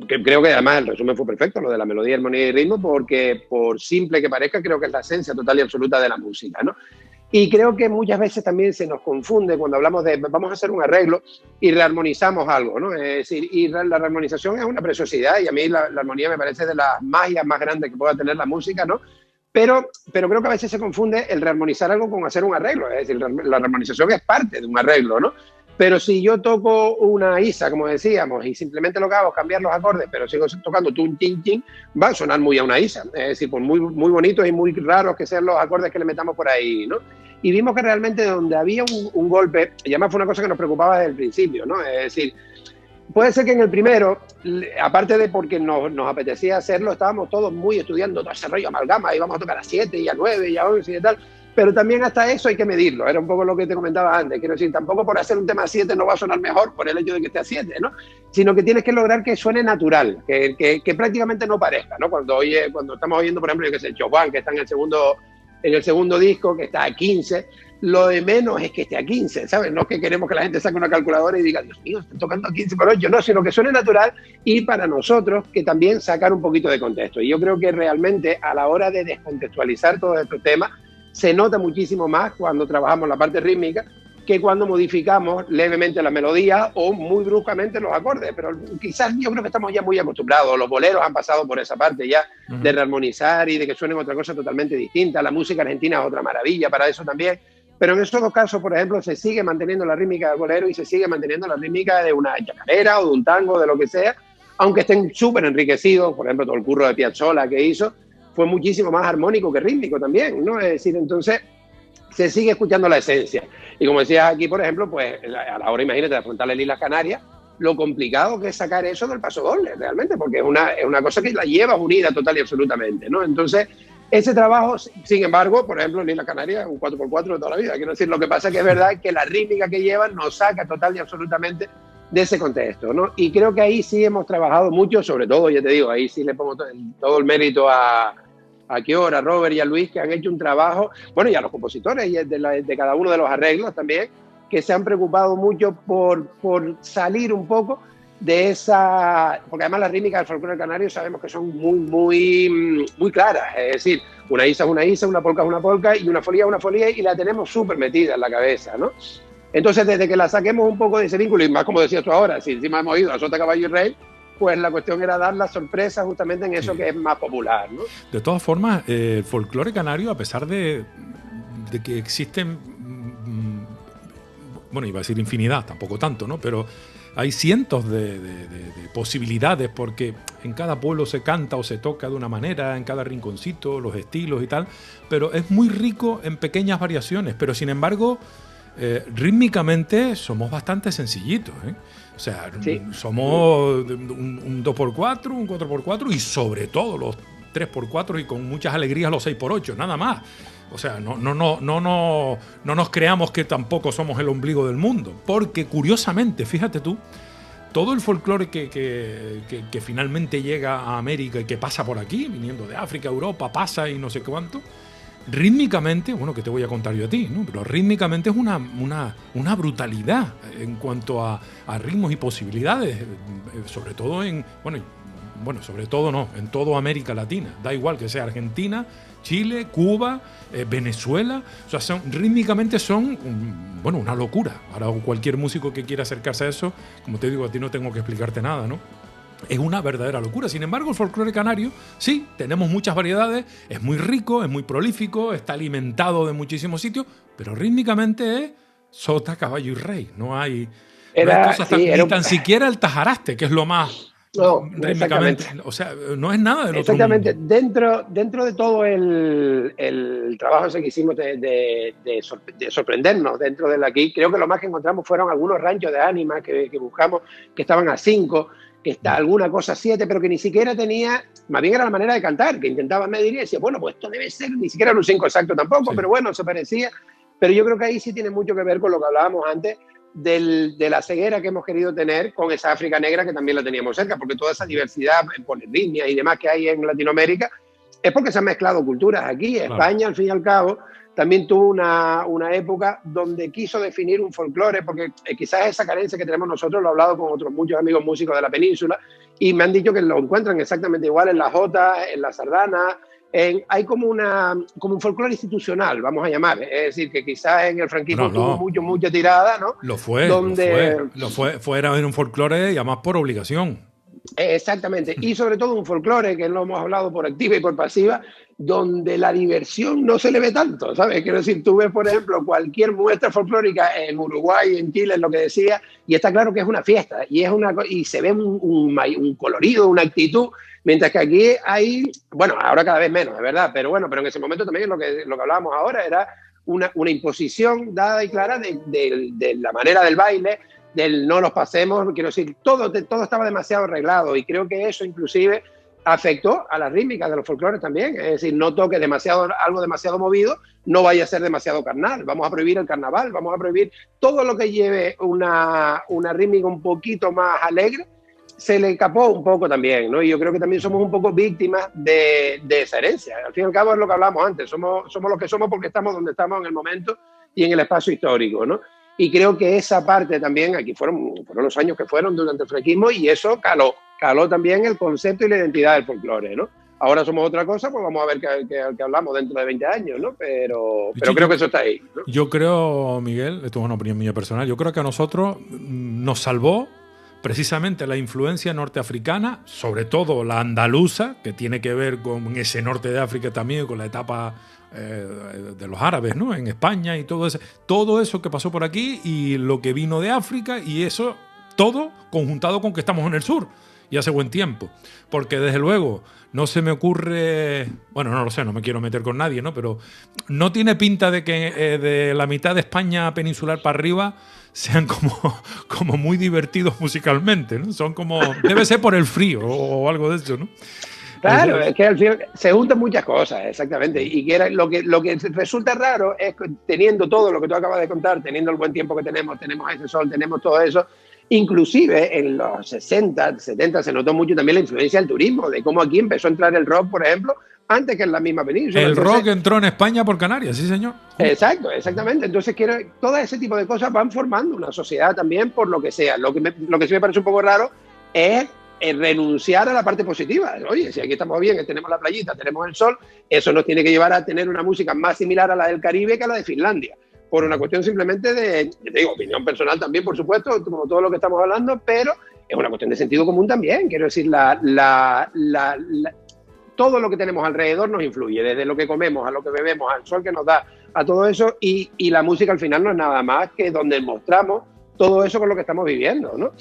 que creo que además el resumen fue perfecto, lo de la melodía, armonía y ritmo, porque por simple que parezca, creo que es la esencia total y absoluta de la música, ¿no? Y creo que muchas veces también se nos confunde cuando hablamos de vamos a hacer un arreglo y rearmonizamos algo, ¿no? Es decir, y la rearmonización es una preciosidad y a mí la armonía me parece de las magias más grandes que pueda tener la música, ¿no? Pero creo que a veces se confunde el rearmonizar algo con hacer un arreglo, es decir, la rearmonización es parte de un arreglo, ¿no? Pero si yo toco una ISA, como decíamos, y simplemente lo que hago es cambiar los acordes, pero sigo tocando tun, tin, tin, va a sonar muy a una ISA. Es decir, por muy bonitos y muy raros que sean los acordes que le metamos por ahí, ¿no? Y vimos que realmente donde había un golpe, y además fue una cosa que nos preocupaba desde el principio, ¿no? Es decir, puede ser que en el primero, aparte de porque nos apetecía hacerlo, estábamos todos muy estudiando todo ese rollo amalgama, íbamos a tocar a 7 y a 9 y a 11 y tal, pero también hasta eso hay que medirlo, era un poco lo que te comentaba antes, quiero decir, tampoco por hacer un tema a 7 no va a sonar mejor por el hecho de que esté a 7, ¿no? Sino que tienes que lograr que suene natural, que prácticamente no parezca, ¿no? Cuando estamos oyendo, por ejemplo, yo que sé, Chopin, que está en el segundo disco, que está a 15, lo de menos es que esté a 15, ¿sabes? No es que queremos que la gente saque una calculadora y diga, Dios mío, están tocando a 15 por 8, no, sino que suene natural y para nosotros que también sacar un poquito de contexto. Y yo creo que realmente a la hora de descontextualizar todos estos temas, se nota muchísimo más cuando trabajamos la parte rítmica que cuando modificamos levemente la melodía o muy bruscamente los acordes. Pero quizás yo creo que estamos ya muy acostumbrados. Los boleros han pasado por esa parte ya de rearmonizar y de que suenen otra cosa totalmente distinta. La música argentina es otra maravilla para eso también. Pero en esos dos casos, por ejemplo, se sigue manteniendo la rítmica del bolero y se sigue manteniendo la rítmica de una chacarera o de un tango, de lo que sea, aunque estén súper enriquecidos. Por ejemplo, todo el curro de Piazzolla que hizo fue muchísimo más armónico que rítmico también, ¿no? Es decir, entonces se sigue escuchando la esencia. Y como decías aquí, por ejemplo, pues a la hora, imagínate, de afrontar las Islas Canarias, lo complicado que es sacar eso del paso doble, realmente, porque es una cosa que la llevas unida total y absolutamente, ¿no? Entonces, ese trabajo, sin embargo, por ejemplo, en Islas Canarias, un 4x4 de toda la vida. Quiero decir, lo que pasa es que es verdad que la rítmica que llevan nos saca total y absolutamente de ese contexto, ¿no? Y creo que ahí sí hemos trabajado mucho, sobre todo, ya te digo, ahí sí le pongo todo el mérito a Kior, a Robert y a Luis, que han hecho un trabajo, bueno, y a los compositores y de cada uno de los arreglos también, que se han preocupado mucho por salir un poco de esa, porque además las rítmicas del folclore canario sabemos que son muy claras, es decir, una isa es una isa, una polka es una polka y una folía es una folía y la tenemos súper metida en la cabeza, ¿no? Entonces, desde que la saquemos un poco de ese vínculo, y más como decías tú ahora, si encima hemos ido a Sota, Caballo y Rey, pues la cuestión era dar la sorpresa justamente en eso que es más popular, ¿no? De todas formas, el folclore canario, a pesar de que existen, bueno, iba a decir infinidad, tampoco tanto, ¿no? Pero hay cientos de posibilidades porque en cada pueblo se canta o se toca de una manera, en cada rinconcito, los estilos y tal, pero es muy rico en pequeñas variaciones, pero sin embargo, rítmicamente somos bastante sencillitos, ¿eh? O sea, sí, somos un 2x4, un 4x4 y sobre todo los 3x4 y con muchas alegrías los 6x8, nada más. O sea, no nos creamos que tampoco somos el ombligo del mundo, porque curiosamente, fíjate tú, todo el folclore que finalmente llega a América y que pasa por aquí, viniendo de África, Europa, pasa y no sé cuánto, rítmicamente, bueno, que te voy a contar yo a ti, ¿no? Pero rítmicamente es una brutalidad en cuanto a ritmos y posibilidades, sobre todo sobre todo no, en toda América Latina, da igual que sea Argentina, Chile, Cuba, Venezuela, o sea, rítmicamente son, una locura. Ahora cualquier músico que quiera acercarse a eso, como te digo, a ti no tengo que explicarte nada, ¿no? Es una verdadera locura. Sin embargo, el folclore canario, sí, tenemos muchas variedades, es muy rico, es muy prolífico, está alimentado de muchísimos sitios, pero rítmicamente es Sota, Caballo y Rey. No hay cosas tan siquiera el tajaraste, que es lo más rítmicamente. O sea, no es nada del otro mundo. Exactamente. Dentro de todo el trabajo ese que hicimos de sorprendernos dentro de aquí, creo que lo más que encontramos fueron algunos ranchos de ánimas que buscamos, que estaban a 5, que está alguna cosa 7, pero que ni siquiera tenía, más bien era la manera de cantar, que intentaba medir y decía, bueno, pues esto debe ser, ni siquiera era un 5 exacto tampoco, sí, pero bueno, se parecía. Pero yo creo que ahí sí tiene mucho que ver con lo que hablábamos antes de la ceguera que hemos querido tener con esa África negra que también la teníamos cerca, porque toda esa diversidad en polirritmias y demás que hay en Latinoamérica es porque se han mezclado culturas aquí. Claro. España, al fin y al cabo, también tuvo una época donde quiso definir un folclore, porque quizás esa carencia que tenemos nosotros, lo he hablado con otros muchos amigos músicos de la península, y me han dicho que lo encuentran exactamente igual en la jota, en la sardana. Hay como un folclore institucional, vamos a llamar. Es decir, que quizás en el franquismo tuvo mucha tirada, ¿no? Lo fue. Era un folclore y además por obligación. Exactamente. Y sobre todo un folclore, que lo hemos hablado por activa y por pasiva, donde la diversión no se le ve tanto, ¿sabes? Quiero decir, tú ves, por ejemplo, cualquier muestra folclórica en Uruguay, en Chile, en lo que decía, y está claro que es una fiesta, y se ve un colorido, una actitud, mientras que aquí hay, bueno, ahora cada vez menos, es verdad, pero en ese momento también lo que hablábamos ahora era una imposición dada y clara de la manera del baile, del no nos pasemos, quiero decir, todo estaba demasiado arreglado, y creo que eso inclusive afectó a las rítmicas de los folclores también. Es decir, no toques algo demasiado movido, no vaya a ser demasiado carnal. Vamos a prohibir el carnaval, vamos a prohibir todo lo que lleve una rítmica un poquito más alegre. Se le escapó un poco también, ¿no? Y yo creo que también somos un poco víctimas de esa herencia. Al fin y al cabo es lo que hablamos antes, somos lo que somos porque estamos donde estamos en el momento, y en el espacio histórico, ¿no? Y creo que esa parte también, aquí fueron los años que fueron durante el franquismo, y eso caló también el concepto y la identidad del folclore, ¿no? Ahora somos otra cosa, pues vamos a ver qué hablamos dentro de 20 años, ¿no? Pero creo que eso está ahí, ¿no? Yo creo, Miguel, esto es una opinión mía personal, yo creo que a nosotros nos salvó precisamente la influencia norteafricana, sobre todo la andaluza, que tiene que ver con ese norte de África también, con la etapa de los árabes, ¿no? En España y todo eso que pasó por aquí y lo que vino de África, y eso todo conjuntado con que estamos en el sur y hace buen tiempo. Porque desde luego no se me ocurre, bueno, no lo sé, no me quiero meter con nadie, ¿no? Pero no tiene pinta de que de la mitad de España peninsular para arriba sean como muy divertidos musicalmente, ¿no? Son como, debe ser por el frío o algo de eso, ¿no? Claro, es que al final se juntan muchas cosas, exactamente. Y que era lo que resulta raro es que teniendo todo lo que tú acabas de contar, teniendo el buen tiempo que tenemos ese sol, tenemos todo eso. Inclusive en los 60, 70 se notó mucho también la influencia del turismo, de cómo aquí empezó a entrar el rock, por ejemplo, antes que en la misma península. El rock entró en España por Canarias, sí, señor. Exacto, exactamente. Entonces, todo ese tipo de cosas van formando una sociedad también por lo que sea. Lo que sí me parece un poco raro es renunciar a la parte positiva. Oye, si aquí estamos bien, que tenemos la playita, tenemos el sol, eso nos tiene que llevar a tener una música más similar a la del Caribe que a la de Finlandia. Por una cuestión simplemente de, te digo, opinión personal también, por supuesto, como todo lo que estamos hablando, pero es una cuestión de sentido común también. Quiero decir, todo lo que tenemos alrededor nos influye, desde lo que comemos, a lo que bebemos, al sol que nos da, a todo eso, y la música al final no es nada más que donde mostramos todo eso con lo que estamos viviendo, ¿no?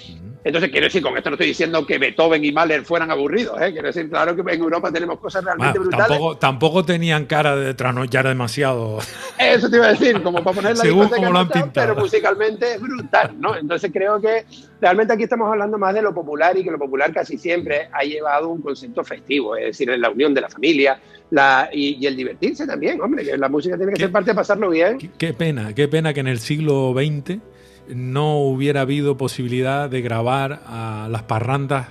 Entonces, quiero decir, con esto no estoy diciendo que Beethoven y Mahler fueran aburridos, ¿eh? Quiero decir, claro que en Europa tenemos cosas realmente brutales. Tampoco tenían cara de trasnochar demasiado. Eso te iba a decir, como para poner la según como lo han pintado. Pero musicalmente es brutal, ¿no? Entonces creo que realmente aquí estamos hablando más de lo popular, y que lo popular casi siempre ha llevado un concepto festivo, es decir, en la unión de la familia y el divertirse también, hombre, que la música tiene que ser parte de pasarlo bien. Qué pena que en el siglo XX no hubiera habido posibilidad de grabar a las parrandas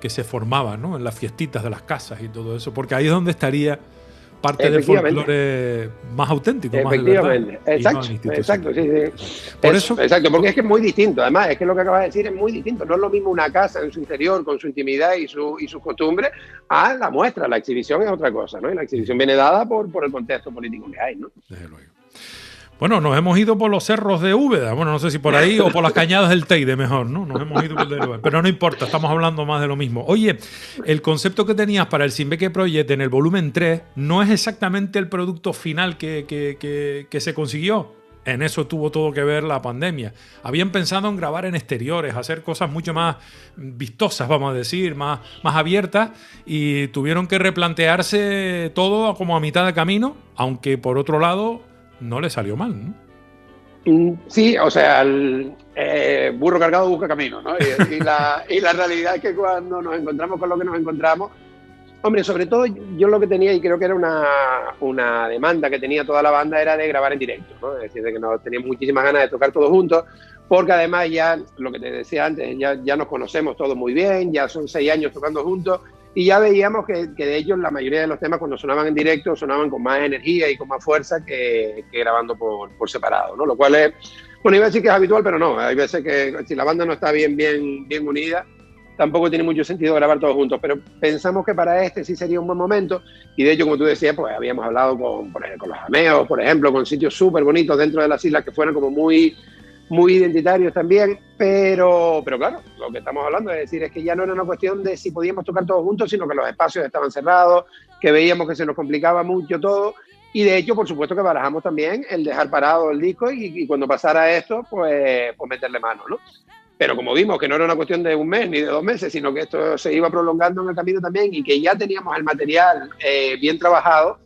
que se formaban, ¿no? En las fiestitas de las casas y todo eso, porque ahí es donde estaría parte del folclore más auténtico, más de verdad. Exacto, sí. Por eso, exacto, porque es que es muy distinto. Además, es que lo que acabas de decir es muy distinto. No es lo mismo una casa en su interior, con su intimidad y sus costumbres, a la muestra. La exhibición es otra cosa, ¿no? Y la exhibición viene dada por el contexto político que hay, ¿no? Desde luego. Bueno, nos hemos ido por los cerros de Úbeda. Bueno, no sé si por ahí o por las cañadas del Teide mejor, ¿no? Nos hemos ido por el lugar. Pero no importa, estamos hablando más de lo mismo. Oye, el concepto que tenías para el Simbeque Project en el volumen 3 no es exactamente el producto final que se consiguió. En eso tuvo todo que ver la pandemia. Habían pensado en grabar en exteriores, hacer cosas mucho más vistosas, vamos a decir, más abiertas, y tuvieron que replantearse todo como a mitad de camino, aunque por otro lado no le salió mal, ¿no? Sí, o sea, el burro cargado busca camino, ¿no? Y la realidad es que cuando nos encontramos con lo que nos encontramos, hombre, sobre todo yo lo que tenía, y creo que era una demanda que tenía toda la banda, era de grabar en directo, ¿no? Es decir, de que nos teníamos muchísimas ganas de tocar todos juntos, porque además ya, lo que te decía antes, ya nos conocemos todos muy bien, ya son 6 años tocando juntos, y ya veíamos que de ellos la mayoría de los temas cuando sonaban en directo sonaban con más energía y con más fuerza que grabando por separado, ¿no? Lo cual es, bueno, iba a decir que es habitual, pero no. Hay veces que si la banda no está bien unida, tampoco tiene mucho sentido grabar todos juntos. Pero pensamos que para este sí sería un buen momento, y de hecho, como tú decías, pues habíamos hablado con los Ameos, por ejemplo, con sitios súper bonitos dentro de las islas que fueran como muy identitarios también, pero claro, lo que estamos hablando es decir, es que ya no era una cuestión de si podíamos tocar todos juntos, sino que los espacios estaban cerrados, que veíamos que se nos complicaba mucho todo, y de hecho, por supuesto que barajamos también el dejar parado el disco y cuando pasara esto, pues meterle mano, ¿no? Pero como vimos que no era una cuestión de 1 mes ni de 2 meses, sino que esto se iba prolongando en el camino también, y que ya teníamos el material bien trabajado,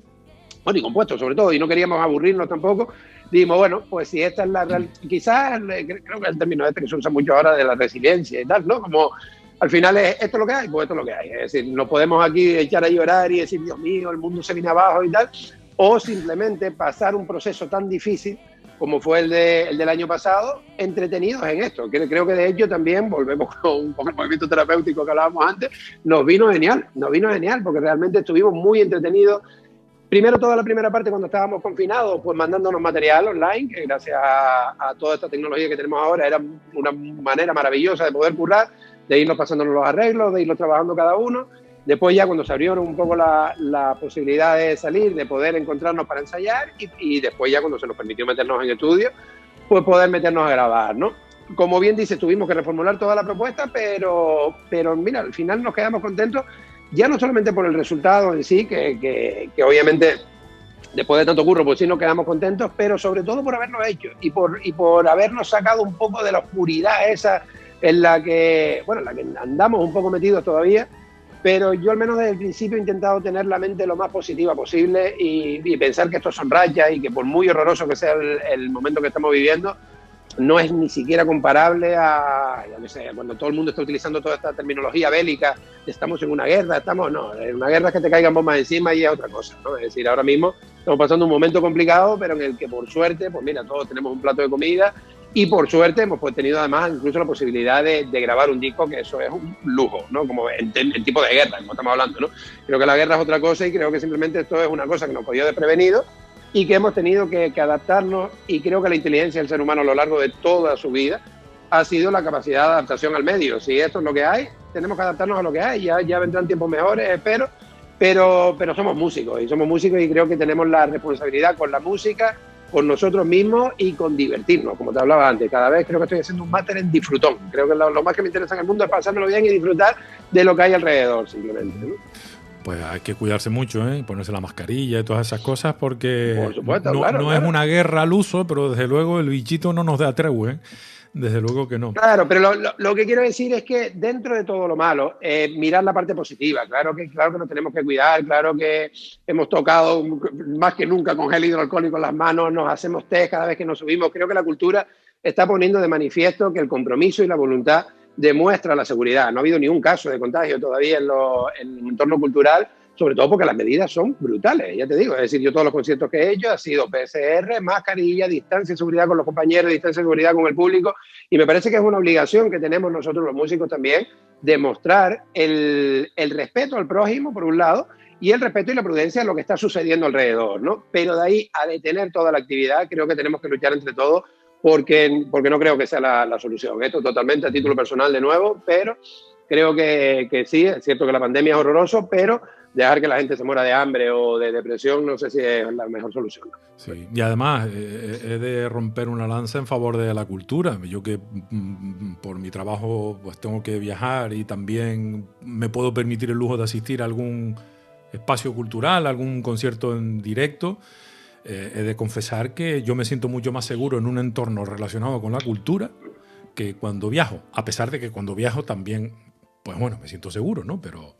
bueno, y compuesto sobre todo, y no queríamos aburrirnos tampoco, dijimos, bueno, pues si esta es la real, quizás creo que el término este que se usa mucho ahora de la resiliencia y tal, ¿no? Como al final es esto es lo que hay, pues esto es lo que hay. Es decir, no podemos aquí echar a llorar y decir, Dios mío, el mundo se viene abajo y tal, o simplemente pasar un proceso tan difícil como fue el del año pasado, entretenidos en esto. Creo que de hecho también, volvemos con el movimiento terapéutico que hablábamos antes, nos vino genial, porque realmente estuvimos muy entretenidos. Primero, toda la primera parte, cuando estábamos confinados, pues mandándonos material online, que gracias a toda esta tecnología que tenemos ahora era una manera maravillosa de poder currar, de irnos pasándonos los arreglos, de irlos trabajando cada uno. Después ya cuando se abrieron un poco la posibilidad de salir, de poder encontrarnos para ensayar y después ya cuando se nos permitió meternos en estudio, pues poder meternos a grabar, ¿no? Como bien dices, tuvimos que reformular toda la propuesta, pero mira, al final nos quedamos contentos, ya no solamente por el resultado en sí, que obviamente después de tanto curro, pues sí nos quedamos contentos, pero sobre todo por haberlo hecho y por habernos sacado un poco de la oscuridad esa en la que andamos un poco metidos todavía. Pero yo al menos desde el principio he intentado tener la mente lo más positiva posible y pensar que esto son rachas y que por muy horroroso que sea el momento que estamos viviendo, no es ni siquiera comparable a, ya no sé, cuando todo el mundo está utilizando toda esta terminología bélica, estamos en una guerra, en una guerra es que te caigan bombas encima y es otra cosa, ¿no? Es decir, ahora mismo estamos pasando un momento complicado, pero en el que por suerte, pues mira, todos tenemos un plato de comida. Y por suerte hemos tenido además incluso la posibilidad de grabar un disco, que eso es un lujo, ¿no? Como en tipo de guerra, como estamos hablando, ¿no? Creo que la guerra es otra cosa y creo que simplemente esto es una cosa que nos cogió desprevenido y que hemos tenido que adaptarnos, y creo que la inteligencia del ser humano a lo largo de toda su vida ha sido la capacidad de adaptación al medio. Si esto es lo que hay, tenemos que adaptarnos a lo que hay, ya vendrán tiempos mejores, espero, pero somos músicos y creo que tenemos la responsabilidad con la música, con nosotros mismos y con divertirnos, como te hablaba antes. Cada vez creo que estoy haciendo un máster en disfrutón. Creo que lo más que me interesa en el mundo es pasármelo bien y disfrutar de lo que hay alrededor, simplemente, ¿no? Pues hay que cuidarse mucho, ¿eh? Ponerse la mascarilla y todas esas cosas, porque por supuesto, no, claro. Es una guerra al uso, pero desde luego el bichito no nos da tregua, ¿eh? Desde luego que no. Claro, pero lo que quiero decir es que dentro de todo lo malo, mirar la parte positiva. Claro que nos tenemos que cuidar, claro que hemos tocado más que nunca con gel hidroalcohólico en las manos, nos hacemos test cada vez que nos subimos. Creo que la cultura está poniendo de manifiesto que el compromiso y la voluntad demuestra la seguridad. No ha habido ningún caso de contagio todavía en el entorno cultural, sobre todo porque las medidas son brutales, ya te digo. Es decir, yo todos los conciertos que he hecho ha sido PCR, mascarilla, distancia de seguridad con los compañeros, distancia de seguridad con el público, y me parece que es una obligación que tenemos nosotros los músicos también, demostrar el respeto al prójimo, por un lado, y el respeto y la prudencia a lo que está sucediendo alrededor, ¿no? Pero de ahí a detener toda la actividad, creo que tenemos que luchar entre todos, porque no creo que sea la solución. Esto totalmente a título personal de nuevo, pero creo que sí, es cierto que la pandemia es horroroso, pero dejar que la gente se muera de hambre o de depresión no sé si es la mejor solución. Sí, y además he de romper una lanza en favor de la cultura. Yo que por mi trabajo pues tengo que viajar y también me puedo permitir el lujo de asistir a algún espacio cultural, algún concierto en directo. He de confesar que yo me siento mucho más seguro en un entorno relacionado con la cultura que cuando viajo, a pesar de que cuando viajo también, pues bueno, me siento seguro, ¿no? Pero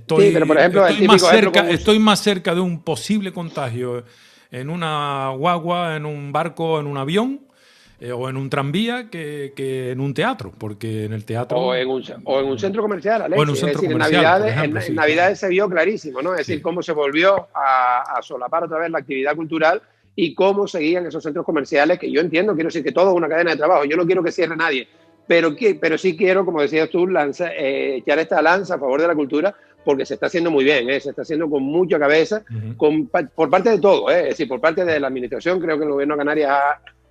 pero por ejemplo, estoy más cerca de un posible contagio en una guagua, en un barco, en un avión o en un tranvía que en un teatro, porque en el teatro... O en un centro comercial, Alex. O en un centro comercial, en Navidades se vio clarísimo, ¿no? Es decir, cómo se volvió a solapar otra vez la actividad cultural y cómo seguían esos centros comerciales, que yo entiendo, quiero decir que todo es una cadena de trabajo. Yo no quiero que cierre nadie, pero sí quiero, como decías tú, echar esta lanza a favor de la cultura, porque se está haciendo muy bien, se está haciendo con mucha cabeza, por parte de todo, es decir, por parte de la administración. Creo que el gobierno de Canarias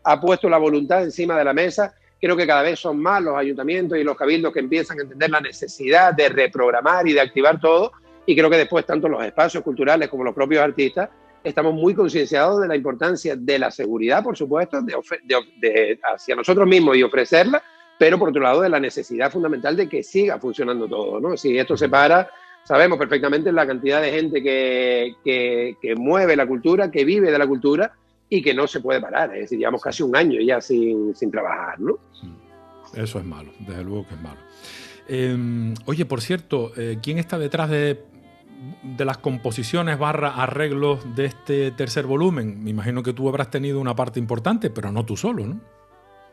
ha puesto la voluntad encima de la mesa. Creo que cada vez son más los ayuntamientos y los cabildos que empiezan a entender la necesidad de reprogramar y de activar todo, y creo que después tanto los espacios culturales como los propios artistas estamos muy concienciados de la importancia de la seguridad, por supuesto, hacia nosotros mismos y ofrecerla, pero por otro lado de la necesidad fundamental de que siga funcionando todo, ¿no? Si esto se para, sabemos perfectamente la cantidad de gente que mueve la cultura, que vive de la cultura y que no se puede parar. Es decir, llevamos casi un año ya sin trabajar, ¿no? Eso es malo, desde luego que es malo. Oye, por cierto, ¿quién está detrás de las composiciones / arreglos de este tercer volumen? Me imagino que tú habrás tenido una parte importante, pero no tú solo, ¿no?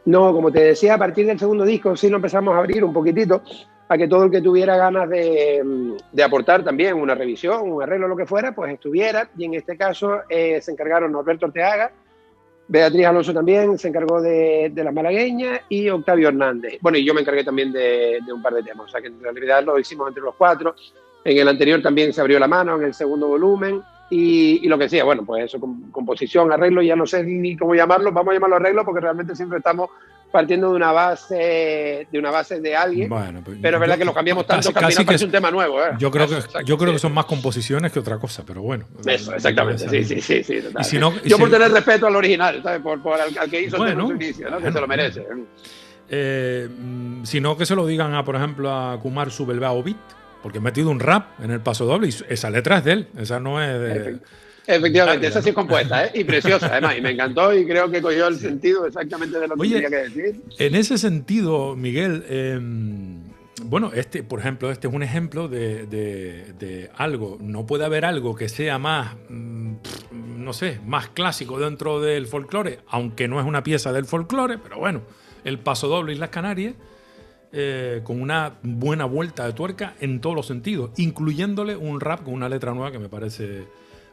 No, como te decía, a partir del segundo disco sí lo empezamos a abrir un poquitito a que todo el que tuviera ganas de aportar también una revisión, un arreglo, lo que fuera, pues estuviera. Y en este caso se encargaron Norberto Orteaga, Beatriz Alonso también se encargó de las malagueñas y Octavio Hernández. Bueno, y yo me encargué también de un par de temas, o sea que en realidad lo hicimos entre los cuatro. En el anterior también se abrió la mano, en el segundo volumen. Y lo que decía, bueno, pues eso, composición, arreglo, ya no sé ni cómo llamarlo, vamos a llamarlo arreglo porque realmente siempre estamos partiendo de una base de alguien, Bueno, pues pero es verdad que lo cambiamos tanto que al final parece un tema nuevo. Yo creo que son más composiciones que otra cosa, pero bueno. Eso, exactamente, sí, total. Y si no, yo por tener respeto al original, ¿sabes? Por al que hizo el tema en su inicio, ¿no? Que se lo merece. Sino que se lo digan, por ejemplo, a Kumar Subelbao Beat, porque he metido un rap en el paso doble y esa letra es de él, esa no es de... Efectivamente, esa sí es compuesta, y preciosa además, y me encantó y creo que cogió el sentido exactamente de lo que tenía que decir. En ese sentido, Miguel, bueno, por ejemplo, este es un ejemplo de algo. No puede haber algo que sea más, no sé, más clásico dentro del folclore, aunque no es una pieza del folclore, pero bueno, el Paso Doble y las Canarias, con una buena vuelta de tuerca en todos los sentidos, incluyéndole un rap con una letra nueva que me parece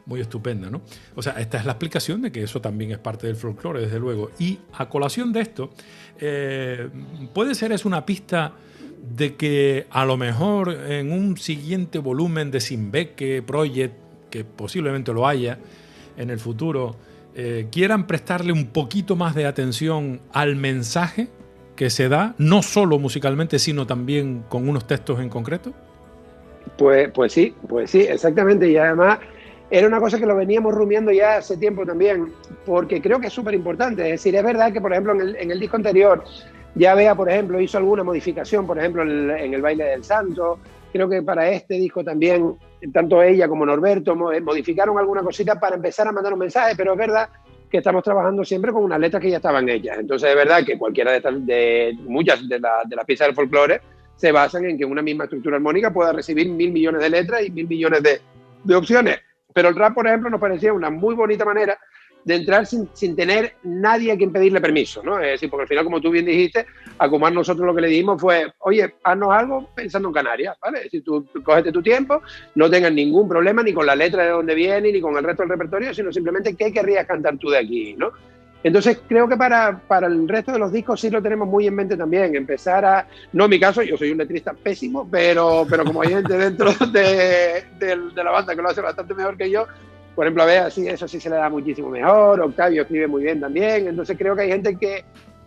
muy estupenda, ¿no? O sea, esta es la explicación de que eso también es parte del folclore, desde luego. Y a colación de esto, puede ser es una pista de que a lo mejor en un siguiente volumen de Simbeque Project, que posiblemente lo haya en el futuro, quieran prestarle un poquito más de atención al mensaje que se da, no solo musicalmente, sino también con unos textos en concreto. Pues sí, exactamente. Y además era una cosa que lo veníamos rumiando ya hace tiempo también, porque creo que es súper importante. Es decir, es verdad que, por ejemplo, en el disco anterior, ya Bea, por ejemplo, hizo alguna modificación, por ejemplo, en el Baile del Santo. Creo que para este disco también, tanto ella como Norberto modificaron alguna cosita para empezar a mandar un mensaje, pero es verdad que estamos trabajando siempre con unas letras que ya estaban hechas. Entonces, es verdad que cualquiera muchas de las piezas del folclore se basan en que una misma estructura armónica pueda recibir 1.000 millones de letras y 1.000 millones de opciones. Pero el rap, por ejemplo, nos parecía una muy bonita manera de entrar sin tener nadie a quien pedirle permiso, ¿no? Es decir, porque al final, como tú bien dijiste, a Kumar nosotros lo que le dijimos fue, oye, haznos algo pensando en Canarias, ¿vale? Es decir, tú cógete tu tiempo, no tengas ningún problema ni con la letra de dónde viene, ni con el resto del repertorio, sino simplemente qué querrías cantar tú de aquí, ¿no? Entonces, creo que para el resto de los discos sí lo tenemos muy en mente también. Empezar a... No en mi caso, yo soy un letrista pésimo, pero como hay gente dentro de la banda que lo hace bastante mejor que yo, por ejemplo, a Bea, sí, eso sí se le da muchísimo mejor. Octavio escribe muy bien también. Entonces, creo que hay gente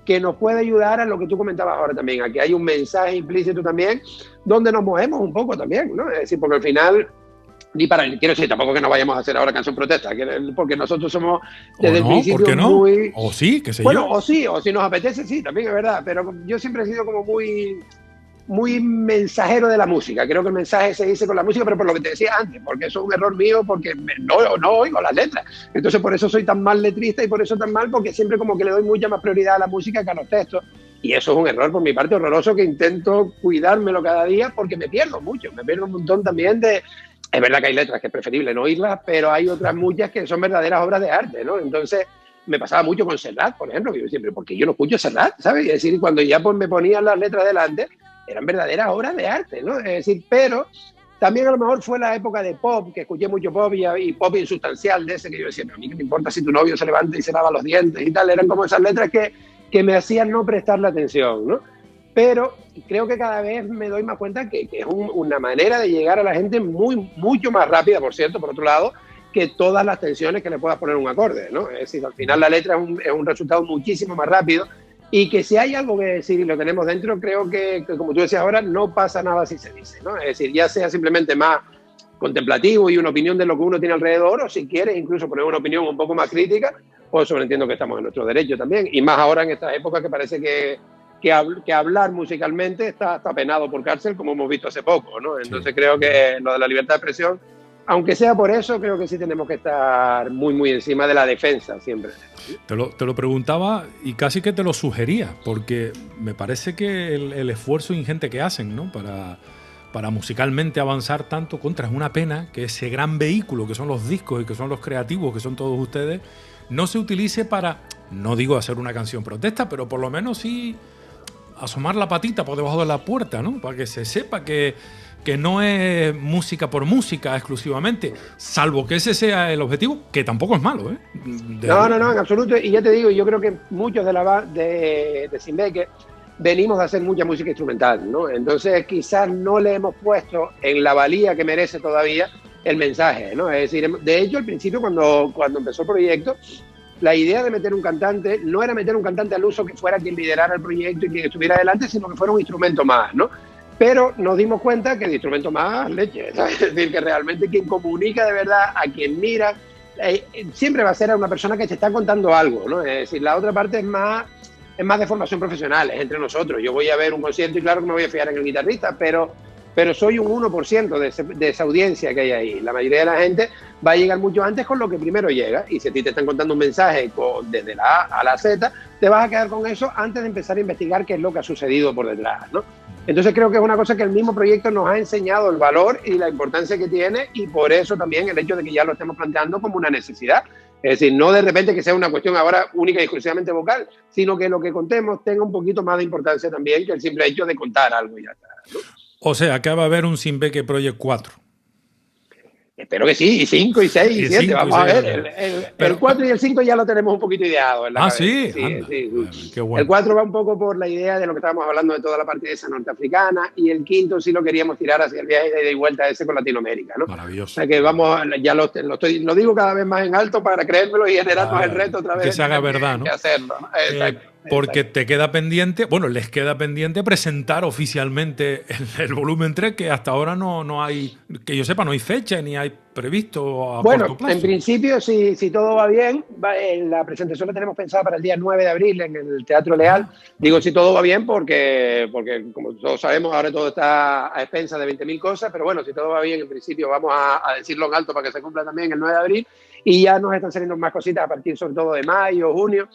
que nos puede ayudar a lo que tú comentabas ahora también, a que hay un mensaje implícito también, donde nos movemos un poco también, ¿no? Es decir, porque al final... quiero decir, tampoco que no vayamos a hacer ahora canción protesta, porque nosotros somos desde el principio ¿por qué no? muy... O sí, qué sé bueno, yo. o si nos apetece, sí, también es verdad, pero yo siempre he sido como muy mensajero de la música. Creo que el mensaje se dice con la música, pero por lo que te decía antes, porque eso es un error mío, porque no oigo las letras. Entonces por eso soy tan mal letrista y por eso tan mal, porque siempre como que le doy mucha más prioridad a la música que a los textos. Y eso es un error por mi parte horroroso, que intento cuidármelo cada día porque me pierdo mucho, me pierdo un montón también de... Es verdad que hay letras que es preferible no oírlas, pero hay otras muchas que son verdaderas obras de arte, ¿no? Entonces, me pasaba mucho con Serrat, por ejemplo, que yo siempre, porque yo no escucho Serrat, ¿sabes? Es decir, cuando ya pues, me ponían las letras delante, eran verdaderas obras de arte, ¿no? Es decir, pero también a lo mejor fue la época de pop, que escuché mucho pop y pop insustancial de ese que yo decía, a mí qué me importa si tu novio se levanta y se lava los dientes y tal, eran como esas letras que me hacían no prestarle atención, ¿no? Pero creo que cada vez me doy más cuenta que es una manera de llegar a la gente mucho más rápida, por cierto, por otro lado, que todas las tensiones que le puedas poner un acorde, ¿no? Es decir, al final la letra es un resultado muchísimo más rápido y que si hay algo que decir y lo tenemos dentro, creo que como tú decías ahora, no pasa nada si se dice, ¿no? Es decir, ya sea simplemente más contemplativo y una opinión de lo que uno tiene alrededor, o si quieres incluso poner una opinión un poco más crítica, pues sobreentiendo que estamos en nuestro derecho también, y más ahora en estas épocas que parece que hablar musicalmente está penado por cárcel, como hemos visto hace poco, ¿no? Entonces creo que lo de la libertad de expresión, aunque sea por eso, creo que sí tenemos que estar muy encima de la defensa siempre. Te lo preguntaba y casi que te lo sugería, porque me parece que el esfuerzo ingente que hacen, ¿no? Para musicalmente avanzar tanto, es una pena que ese gran vehículo que son los discos y que son los creativos, que son todos ustedes, no se utilice para, no digo hacer una canción protesta, pero por lo menos sí asomar la patita por debajo de la puerta, ¿no? Para que se sepa que no es música por música exclusivamente, salvo que ese sea el objetivo, que tampoco es malo, ¿eh? No, en absoluto. Y ya te digo, yo creo que muchos de Simbeque venimos a hacer mucha música instrumental, ¿no? Entonces quizás no le hemos puesto en la valía que merece todavía el mensaje, ¿no? Es decir, de hecho, al principio, cuando empezó el proyecto, la idea de meter un cantante no era meter un cantante al uso que fuera quien liderara el proyecto y quien estuviera adelante, sino que fuera un instrumento más, ¿no? Pero nos dimos cuenta que el instrumento más leche, ¿sabes? Es decir, que realmente quien comunica de verdad, a quien mira, siempre va a ser a una persona que te está contando algo, ¿no? Es decir, la otra parte es más de formación profesional, es entre nosotros. Yo voy a ver un concierto y claro que me voy a fiar en el guitarrista, pero soy un 1% de esa audiencia que hay ahí. La mayoría de la gente va a llegar mucho antes con lo que primero llega, y si a ti te están contando un mensaje desde la A a la Z, te vas a quedar con eso antes de empezar a investigar qué es lo que ha sucedido por detrás, ¿no? Entonces creo que es una cosa que el mismo proyecto nos ha enseñado el valor y la importancia que tiene, y por eso también el hecho de que ya lo estemos planteando como una necesidad. Es decir, no de repente que sea una cuestión ahora única y exclusivamente vocal, sino que lo que contemos tenga un poquito más de importancia también que el simple hecho de contar algo y ya está, ¿no? O sea, que va a haber un Simbeque Project 4. Espero que sí, y 5, y 6, y 7, vamos a ver. El 4 y el 5 ya lo tenemos un poquito ideado en la cabeza. Sí, sí. Bueno, qué bueno. El 4 va un poco por la idea de lo que estábamos hablando de toda la parte de esa norteafricana, y el quinto sí lo queríamos tirar hacia el viaje de ida y vuelta ese con Latinoamérica, ¿no? Maravilloso. O sea que vamos, ya lo digo cada vez más en alto para creérmelo y generarnos el reto otra vez. Que se haga verdad, ¿no? Que hacerlo, ¿no? Exacto. Porque te queda pendiente, bueno, les queda pendiente presentar oficialmente el volumen 3, que hasta ahora no hay, que yo sepa, no hay fecha ni hay previsto a corto plazo. En principio, si todo va bien, la presentación la tenemos pensada para el día 9 de abril en el Teatro Leal. Digo si todo va bien porque como todos sabemos, ahora todo está a expensas de 20.000 cosas, pero bueno, si todo va bien, en principio vamos a decirlo en alto para que se cumpla también el 9 de abril, y ya nos están saliendo más cositas a partir sobre todo de mayo, junio.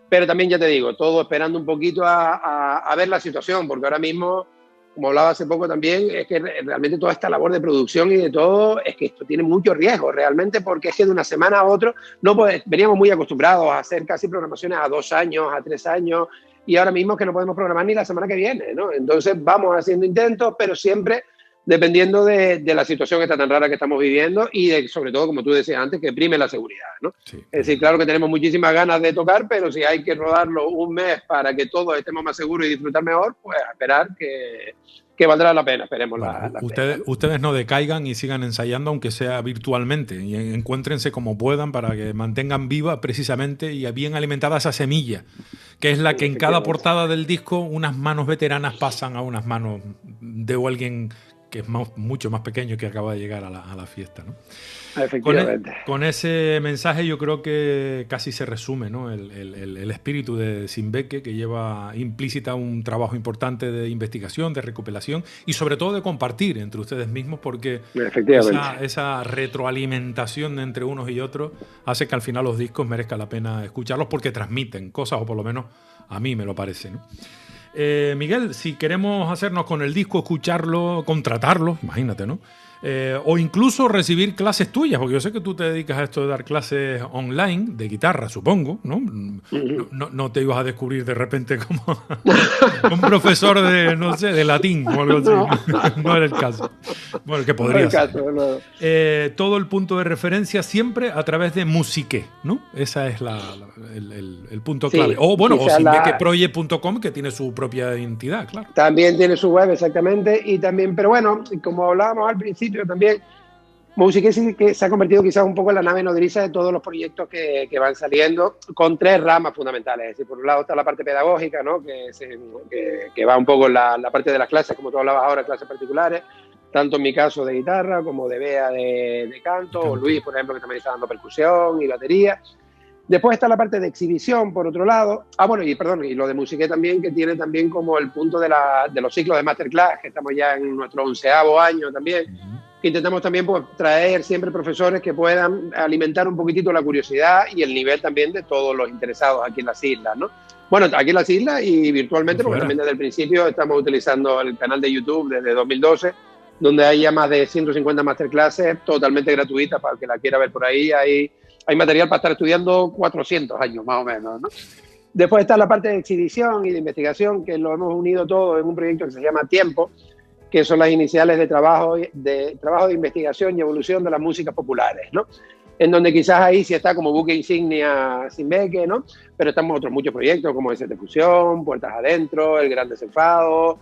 Pero también, ya te digo, todo esperando un poquito a ver la situación, porque ahora mismo, como hablaba hace poco también, es que realmente toda esta labor de producción y de todo, es que esto tiene mucho riesgo realmente, porque es que de una semana a otra veníamos muy acostumbrados a hacer casi programaciones a 2 años, a 3 años, y ahora mismo es que no podemos programar ni la semana que viene, ¿no? Entonces vamos haciendo intentos, pero siempre dependiendo de la situación esta tan rara que estamos viviendo y sobre todo, como tú decías antes, que prime la seguridad, ¿no? Sí. Es decir, claro que tenemos muchísimas ganas de tocar, pero si hay que rodarlo un mes para que todos estemos más seguros y disfrutar mejor, pues a esperar que valdrá la pena, esperemos. Bueno, la pena, ¿no? Ustedes no decaigan y sigan ensayando, aunque sea virtualmente, y encuéntrense como puedan para que mantengan viva precisamente y bien alimentada esa semilla, que es la que en cada portada del disco unas manos veteranas pasan a unas manos de alguien que es mucho más pequeño, que acaba de llegar a la fiesta, ¿no? Efectivamente. Con ese mensaje yo creo que casi se resume, ¿no? el espíritu de Simbeque, que lleva implícita un trabajo importante de investigación, de recopilación y sobre todo de compartir entre ustedes mismos, porque esa retroalimentación entre unos y otros hace que al final los discos merezca la pena escucharlos, porque transmiten cosas, o por lo menos a mí me lo parece, ¿no? Miguel, si queremos hacernos con el disco, escucharlo, contratarlo, imagínate, ¿no? O incluso recibir clases tuyas, porque yo sé que tú te dedicas a esto de dar clases online de guitarra, supongo, ¿no? No te ibas a descubrir de repente como un profesor de, no sé, de latín o algo así. No era el caso. Bueno, que podría ser. Todo el punto de referencia siempre a través de Musique, ¿no? Ese es el punto clave. Sí, o bueno, o simbequeproject.com, que tiene su propia entidad, claro. También tiene su web, exactamente, y también, pero bueno, como hablábamos al principio también, Musique sí que se ha convertido quizás un poco en la nave nodriza de todos los proyectos que van saliendo, con 3 ramas fundamentales. Es decir, por un lado está la parte pedagógica, ¿no? que va un poco en la parte de las clases, como tú hablabas ahora, clases particulares, tanto en mi caso de guitarra como de Bea de canto, o Luis, por ejemplo, que también está dando percusión y batería. Después está la parte de exhibición, por otro lado. Y lo de Musique también, que tiene también como el punto de los ciclos de masterclass, que estamos ya en nuestro 11º año también. Que intentamos también pues, traer siempre profesores que puedan alimentar un poquitito la curiosidad y el nivel también de todos los interesados aquí en las islas, ¿no? Bueno, aquí en las islas y virtualmente, porque también desde el principio estamos utilizando el canal de YouTube desde 2012, donde hay ya más de 150 masterclasses totalmente gratuitas para el que la quiera ver por ahí. Hay material para estar estudiando 400 años más o menos, ¿no? Después está la parte de exhibición y de investigación, que lo hemos unido todo en un proyecto que se llama Tiempo, que son las iniciales de trabajo de investigación y evolución de las músicas populares, ¿no? En donde quizás ahí sí está como buque insignia Simbeque, ¿no? Pero estamos otros muchos proyectos como ese de Fusión, Puertas Adentro, El Gran Desenfado,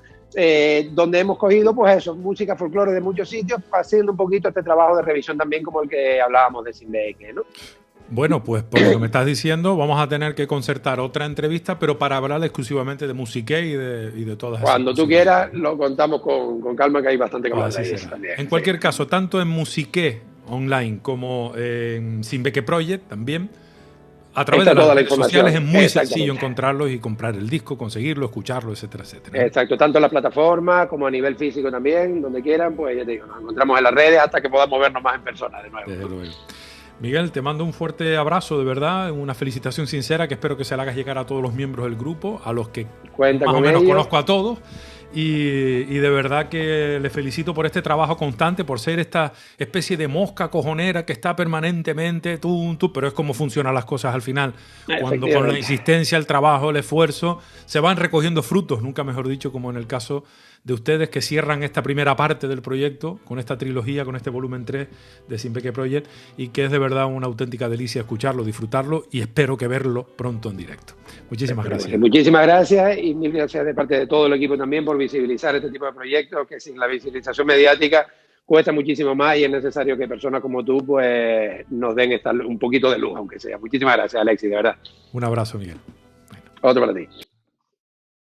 donde hemos cogido, pues eso, música folclore de muchos sitios, haciendo un poquito este trabajo de revisión también como el que hablábamos de Simbeque, ¿no? Bueno, pues por lo que me estás diciendo, vamos a tener que concertar otra entrevista, pero para hablar exclusivamente de Musiqué y de todas esas Cuando tú quieras, lo contamos con calma, que hay bastante que hablar de eso también. En cualquier caso, tanto en Musiqué online como en Simbeque Project también, a través de las redes sociales es muy sencillo encontrarlos y comprar el disco, conseguirlo, escucharlo, etcétera, etcétera. Exacto, tanto en la plataforma como a nivel físico también, donde quieran, pues ya te digo, nos encontramos en las redes hasta que podamos vernos más en persona de nuevo. Desde luego. Miguel, te mando un fuerte abrazo, de verdad, una felicitación sincera que espero que se la hagas llegar a todos los miembros del grupo, a los que Cuenta más o con menos ellos. conozco a todos. Y de verdad que le felicito por este trabajo constante, por ser esta especie de mosca cojonera que está permanentemente, pero es como funcionan las cosas al final. Cuando con la insistencia, el trabajo, el esfuerzo, se van recogiendo frutos, nunca mejor dicho, como en el caso de ustedes que cierran esta primera parte del proyecto con esta trilogía, con este volumen 3 de Simbeque Project, y que es de verdad una auténtica delicia escucharlo, disfrutarlo y espero que verlo pronto en directo. Muchísimas gracias. Muchísimas gracias y mil gracias de parte de todo el equipo también por visibilizar este tipo de proyectos que sin la visibilización mediática cuesta muchísimo más y es necesario que personas como tú pues nos den un poquito de luz, aunque sea. Muchísimas gracias, Alexis, de verdad. Un abrazo, Miguel. Otro para ti.